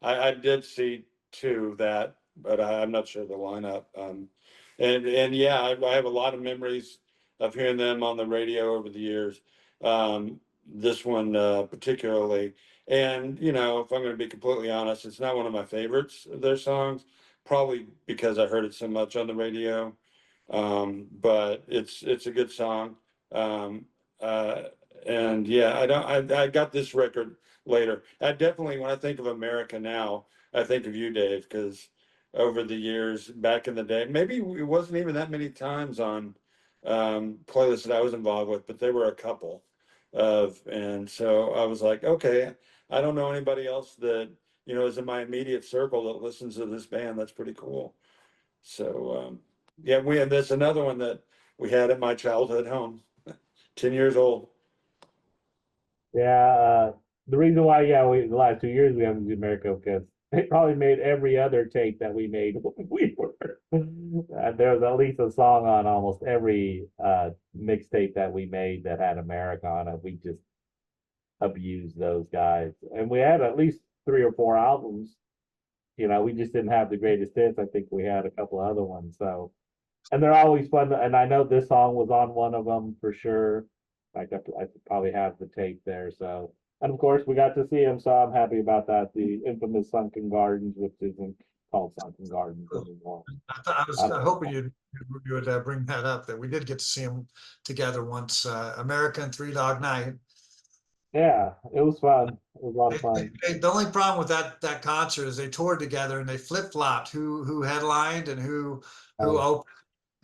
I did see to that, but I'm not sure the lineup. And yeah, I have a lot of memories of hearing them on the radio over the years. This one particularly, and you know, if I'm going to be completely honest, it's not one of my favorites of their songs, probably because I heard it so much on the radio. But it's a good song. Um, uh, and yeah, I got this record later. I definitely, when I think of America now, I think of you, Dave, because over the years, back in the day, maybe it wasn't even that many times on playlists that I was involved with, but there were a couple of, and so I was like, okay, I don't know anybody else that, you know, is in my immediate circle that listens to this band. That's pretty cool. So, yeah, we had this, another one that we had at my childhood home, 10 years old. Yeah, the reason why, yeah, the last 2 years we haven't used America because they probably made every other tape that we made when we were. There was at least a song on almost every mixtape that we made that had America on it. We just abused those guys, and we had at least 3 or 4 albums. You know, we just didn't have the greatest hits. I think we had a couple other ones. So, and they're always fun. And I know this song was on one of them for sure. I probably have the tape there. So, and of course, we got to see him, so I'm happy about that. The infamous Sunken Gardens, which isn't called Sunken Gardens anymore. I was hoping you would bring that up, that we did get to see them together once, America and Three Dog Night. Yeah, it was fun. It was a lot of fun. The only problem with that concert is they toured together and they flip-flopped who headlined and who Oh. opened.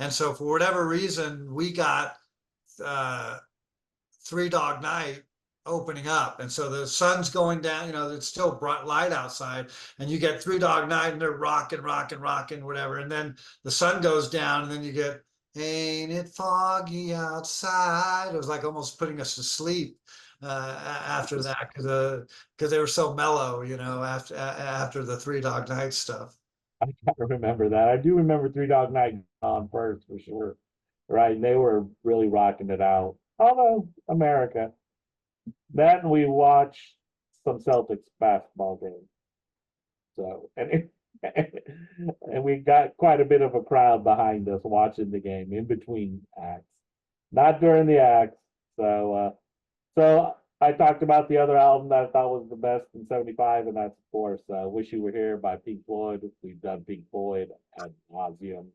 And so for whatever reason, we got Three Dog Night opening up. And so the sun's going down, you know, it's still bright light outside, and you get Three Dog Night and they're rocking, whatever. And then the sun goes down, and then you get Ain't It Foggy Outside. It was like almost putting us to sleep after that, because they were so mellow, you know, after the Three Dog Night stuff. I can't remember that. I do remember Three Dog Night on first for sure. Right. And they were really rocking it out. Although America. Then we watched some Celtics basketball games. So and we got quite a bit of a crowd behind us watching the game in between acts. Not during the acts. So I talked about the other album that I thought was the best in '75, and that's of course "Wish You Were Here" by Pink Floyd. We've done Pink Floyd ad nauseum.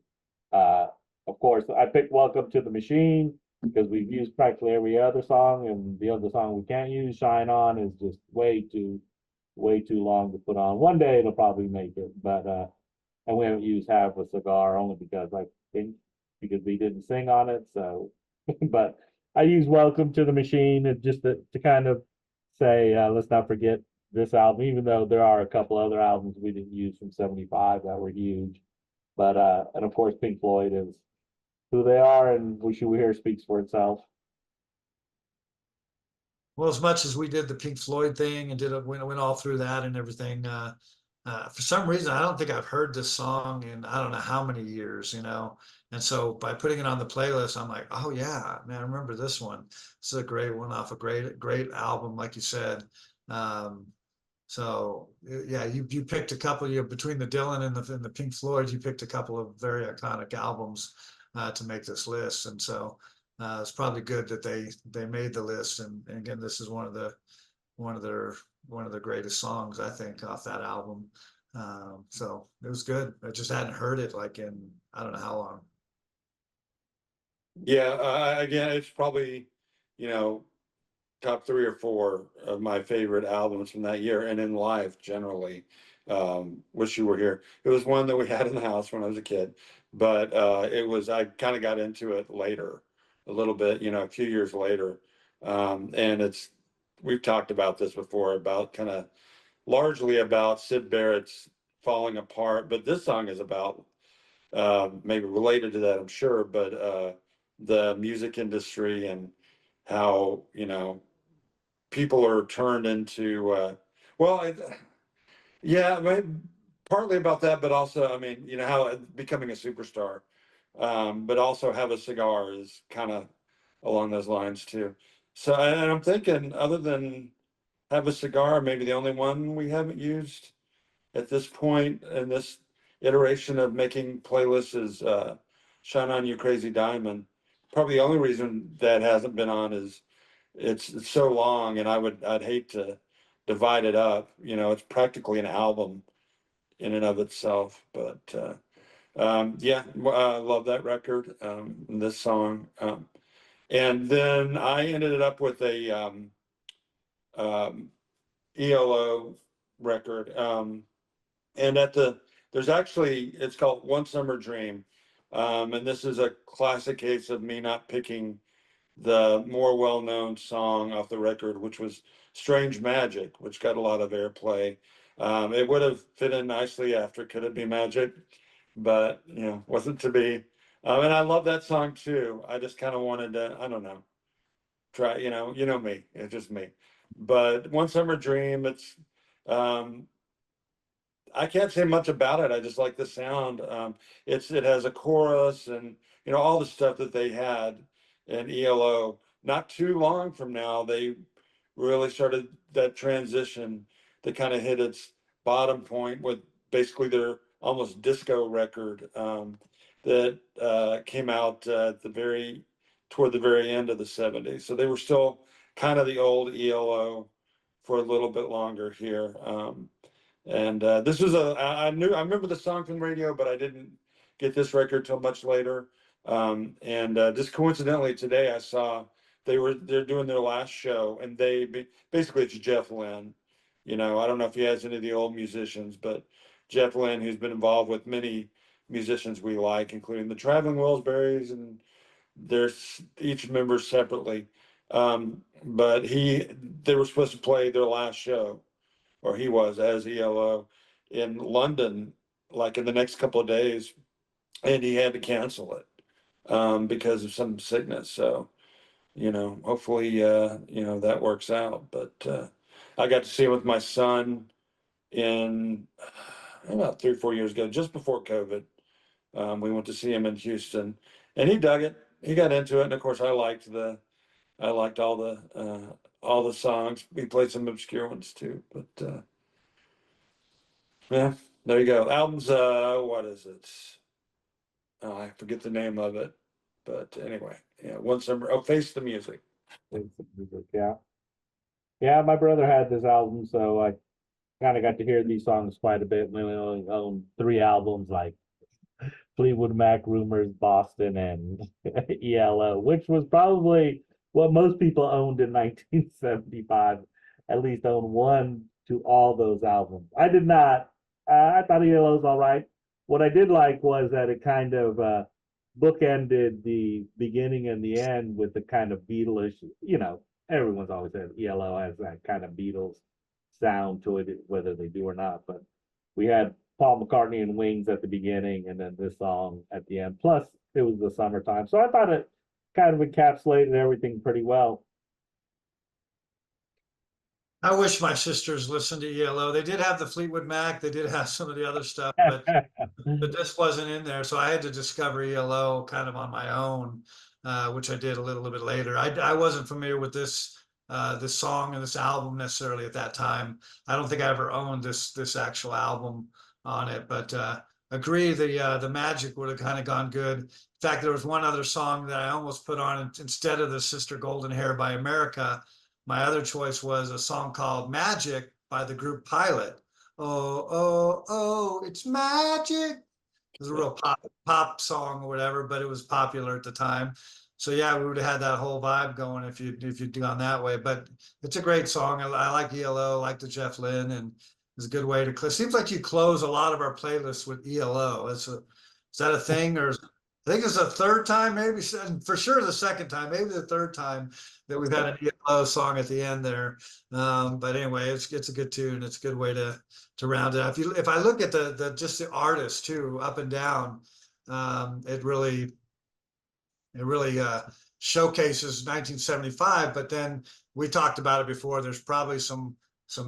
Of course, I picked "Welcome to the Machine" because we've used practically every other song, and the other song we can't use, "Shine On," is just way too long to put on. One day it'll probably make it, but and we haven't used "Have a Cigar" only because I think because we didn't sing on it. So, but I use "Welcome to the Machine" just to kind of say, let's not forget this album, even though there are a couple other albums we didn't use from '75 that were huge. But and of course, Pink Floyd is who they are, and "Wish You Were Here" speaks for itself. Well, as much as we did the Pink Floyd thing and went all through that and everything, for some reason I don't think I've heard this song in I don't know how many years, you know. And so by putting it on the playlist, I'm like, oh yeah, man, I remember this one. This is a great one off a great album, like you said. Um, so yeah, you picked a couple. You between the Dylan and the Pink Floyd, you picked a couple of very iconic albums to make this list, and so it's probably good that they made the list. And again, this is one of their greatest songs, I think, off that album. So it was good. I just hadn't heard it like in I don't know how long. Yeah, again, it's probably, you know, top 3 or 4 of my favorite albums from that year, and in life generally. "Wish You Were Here." It was one that we had in the house when I was a kid, but I kind of got into it later, a little bit, you know, a few years later. And we've talked about this before, about kind of largely about Syd Barrett's falling apart, but this song is about maybe related to that, I'm sure, but the music industry and how, you know, people are turned into well, yeah, partly about that, but also, I mean, you know, how becoming a superstar, but also "Have a Cigar" is kind of along those lines too. So, and I'm thinking, other than "Have a Cigar," maybe the only one we haven't used at this point in this iteration of making playlists is Shine On You Crazy Diamond. Probably the only reason that hasn't been on is it's so long, and I'd hate to divide it up. You know, it's practically an album in and of itself. But yeah, I love that record, and this song. And then I ended up with a ELO record. And there's actually, it's called One Summer Dream. And this is a classic case of me not picking the more well-known song off the record, which was Strange Magic, which got a lot of airplay. It would have fit in nicely after Could It Be Magic, but wasn't to be. And I love that song too. I just kind of wanted to, I don't know, try, me, it's just me. But One Summer Dream, it's I can't say much about it. I just like the sound. It has a chorus and all the stuff that they had in ELO. Not too long from now, they really started that transition that kind of hit its bottom point with basically their almost disco record that came out toward the very end of the 70s. So they were still kind of the old ELO for a little bit longer here. And this was I remember the song from the radio, but I didn't get this record till much later. And just coincidentally today I saw they're doing their last show, and basically it's Jeff Lynne. I don't know if he has any of the old musicians, but Jeff Lynne, who's been involved with many musicians we like, including the Traveling Wilburys, and there's each member separately. But they were supposed to play their last show, or he was, as ELO, in London, like in the next couple of days, and he had to cancel it because of some sickness. So, hopefully, that works out. But I got to see him with my son in about 3 or 4 years ago, just before COVID. We went to see him in Houston, and he dug it. He got into it, and of course, I liked all the songs. We played some obscure ones too, but yeah, there you go. Albums, what is it? Oh, I forget the name of it, but anyway, yeah, One Summer. Oh, Face the Music. Yeah. Yeah, my brother had this album, so I kind of got to hear these songs quite a bit. We only own 3 albums, like Fleetwood Mac, Rumors, Boston, and ELO, which was probably what most people owned in 1975. At least owned one to all those albums. I did not. I thought ELO's all right. What I did like was that it kind of bookended the beginning and the end with the kind of Beatles. Everyone's always said ELO has that kind of Beatles sound to it, whether they do or not. But we had Paul McCartney and Wings at the beginning, and then this song at the end. Plus, it was the summertime, so I thought it kind of encapsulated everything pretty well. I wish my sisters listened to ELO. They did have the Fleetwood Mac. They did have some of the other stuff, but this wasn't in there. So I had to discover ELO kind of on my own, which I did a little bit later. I wasn't familiar with this song and this album necessarily at that time. I don't think I ever owned this actual album on it, but agree the Magic would have kind of gone good. In fact, there was one other song that I almost put on instead of the Sister Golden Hair by America. My other choice was a song called Magic by the group Pilot. Oh, oh, oh, it's magic. It was a real pop song or whatever, but it was popular at the time. So yeah, we would have had that whole vibe going if you'd gone that way. But it's a great song. I like ELO, I like the Jeff Lynne, and it's a good way to close. Seems like you close a lot of our playlists with ELO. Is that a thing, or I think it's the third time, maybe for sure the second time, maybe the third time that we've had an ELO song at the end there. But anyway, it's a good tune. It's a good way to round it out. If I look at just the artists too, up and down, it really showcases 1975. But then we talked about it before. There's probably some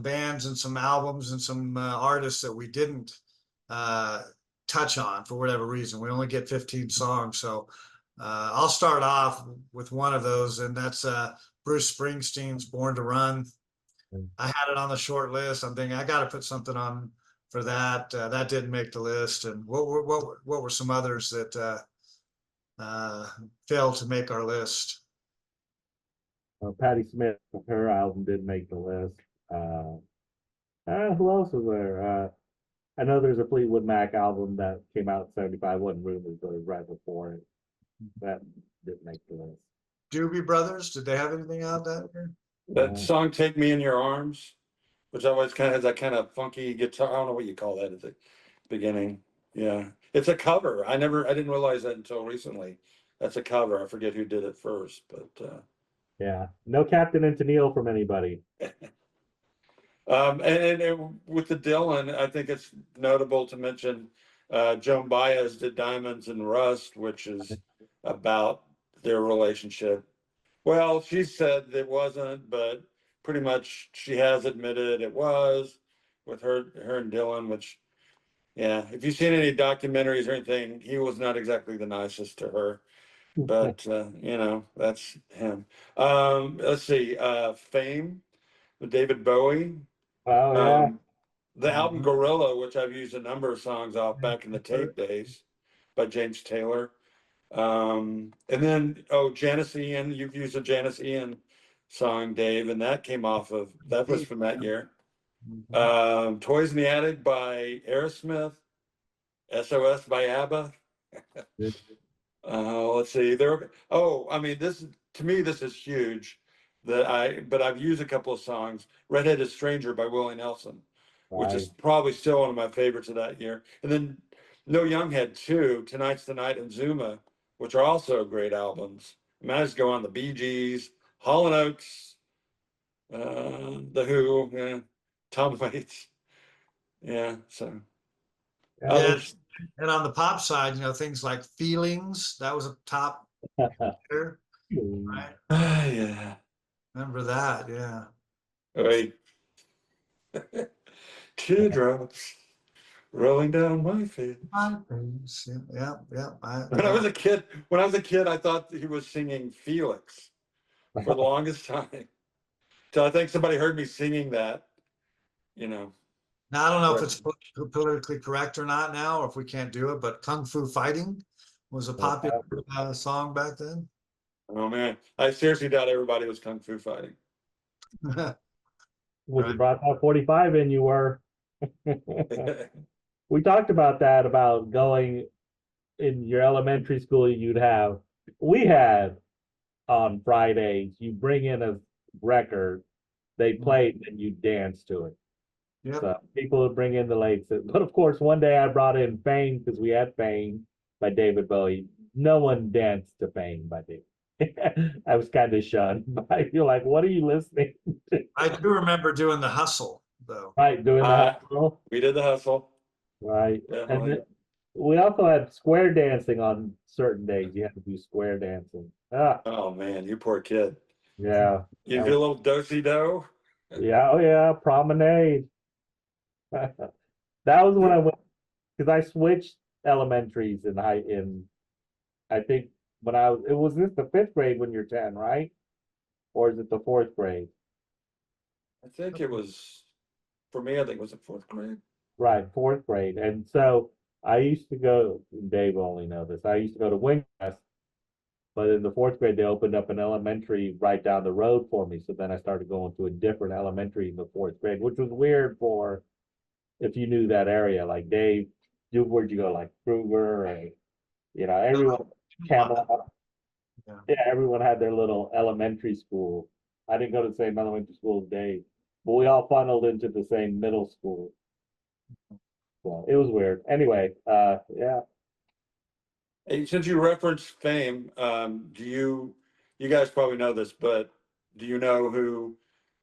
bands and some albums and some artists that we didn't touch on for whatever reason. We only get 15 songs, so I'll start off with one of those, and that's Bruce Springsteen's Born to Run. I had it on the short list. I'm thinking I got to put something on for that. That didn't make the list. And what were some others that failed to make our list? Patti Smith, her album did make the list. Who else was there? I know there's a Fleetwood Mac album that came out in '75, wasn't Rumors, but it was right before it. That didn't make the list. Doobie Brothers, did they have anything out that year? That song "Take Me in Your Arms," which always kind of has that kind of funky guitar. I don't know what you call that at the beginning. Yeah, it's a cover. I didn't realize that until recently. That's a cover. I forget who did it first, but Yeah, no Captain and Tennille from anybody. and with the Dylan, I think it's notable to mention Joan Baez did "Diamonds and Rust," which is about their relationship. Well, she said it wasn't, but pretty much she has admitted it was with her and Dylan, which, yeah, if you've seen any documentaries or anything, he was not exactly the nicest to her, but that's him. Let's see, Fame with David Bowie. Oh yeah. The album Gorilla, which I've used a number of songs off back in the tape days by James Taylor. And then Janis Ian, you've used a Janis Ian song, Dave, and that was from that year. Toys in the Attic by Aerosmith, SOS by ABBA. Let's see, to me this is huge but I've used a couple of songs. Redheaded Stranger by Willie Nelson, which is probably still one of my favorites of that year. And then No Young had two, Tonight's the Night and Zuma, which are also great albums. I mean, I just go on the Bee Gees, Hall & Oates, The Who, yeah, Tom Waits. Yeah, so others. And on the pop side, things like Feelings, that was a top hitter, right? Yeah. Remember that, yeah. Wait. Teardrops rolling down my face. Yeah. When I was a kid, I thought he was singing Felix for the longest time. So I think somebody heard me singing that, Now, I don't know if it's politically correct or not now, or if we can't do it, but Kung Fu Fighting was a popular song back then. Oh man, I seriously doubt everybody was Kung Fu Fighting. When you brought that 45 in, you were. We talked about that, about going in your elementary school, we had on Fridays, you bring in a record, they played, and you dance to it. Yep. So people would bring in the late, but of course, one day I brought in Fame because we had Fame by David Bowie. No one danced to Fame by David. I was kind of shunned. I feel like, what are you listening to? I do remember doing The Hustle, though. Right, doing the hustle. We did The Hustle. Right. Definitely. And then we also had square dancing on certain days. You had to do square dancing. Oh man, you poor kid. Yeah. You do a little do-si-do? Yeah, oh yeah, promenade. That was when I went, because I switched elementaries I think was this the 5th grade when you're 10, right? Or is it the 4th grade? I think it was, for me, I think it was the 4th grade. Right, 4th grade. And so I used to go, Dave will only know this, I used to go to Wingfest, but in the 4th grade, they opened up an elementary right down the road for me. So then I started going to a different elementary in the 4th grade, which was weird for if you knew that area. Like Dave, where'd you go? Like Kruger, and everyone, Camelot. Yeah, everyone had their little elementary school. I didn't go to the same elementary school as Dave, but we all funneled into the same middle school. So it was weird. Anyway, yeah. Hey, since you referenced Fame, you guys probably know this, but do you know who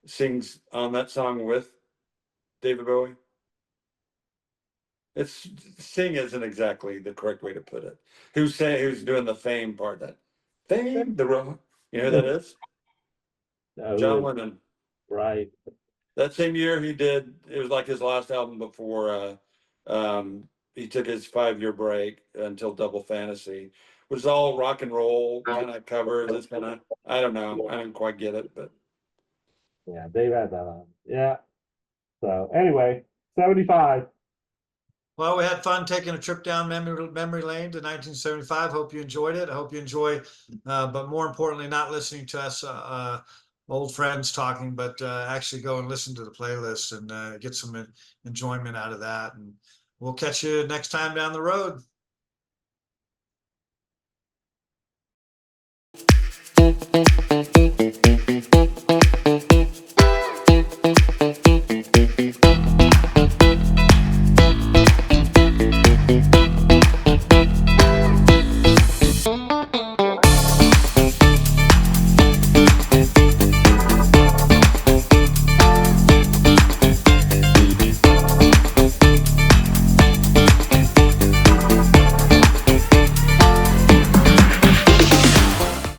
sings on that song with David Bowie? Sing isn't exactly the correct way to put it. Who's doing the Fame part? That Fame, you know who that is? John Lennon. Right. That same year it was like his last album before he took his 5-year break until Double Fantasy, which is all rock and roll kind of covers. It's kind of, I don't know, I don't quite get it, but yeah, Dave had that on. Yeah. So anyway, 75. Well, we had fun taking a trip down memory lane to 1975. Hope you enjoyed it. I hope you enjoy, but more importantly, not listening to us old friends talking, but actually go and listen to the playlist and get some enjoyment out of that. And we'll catch you next time down the road.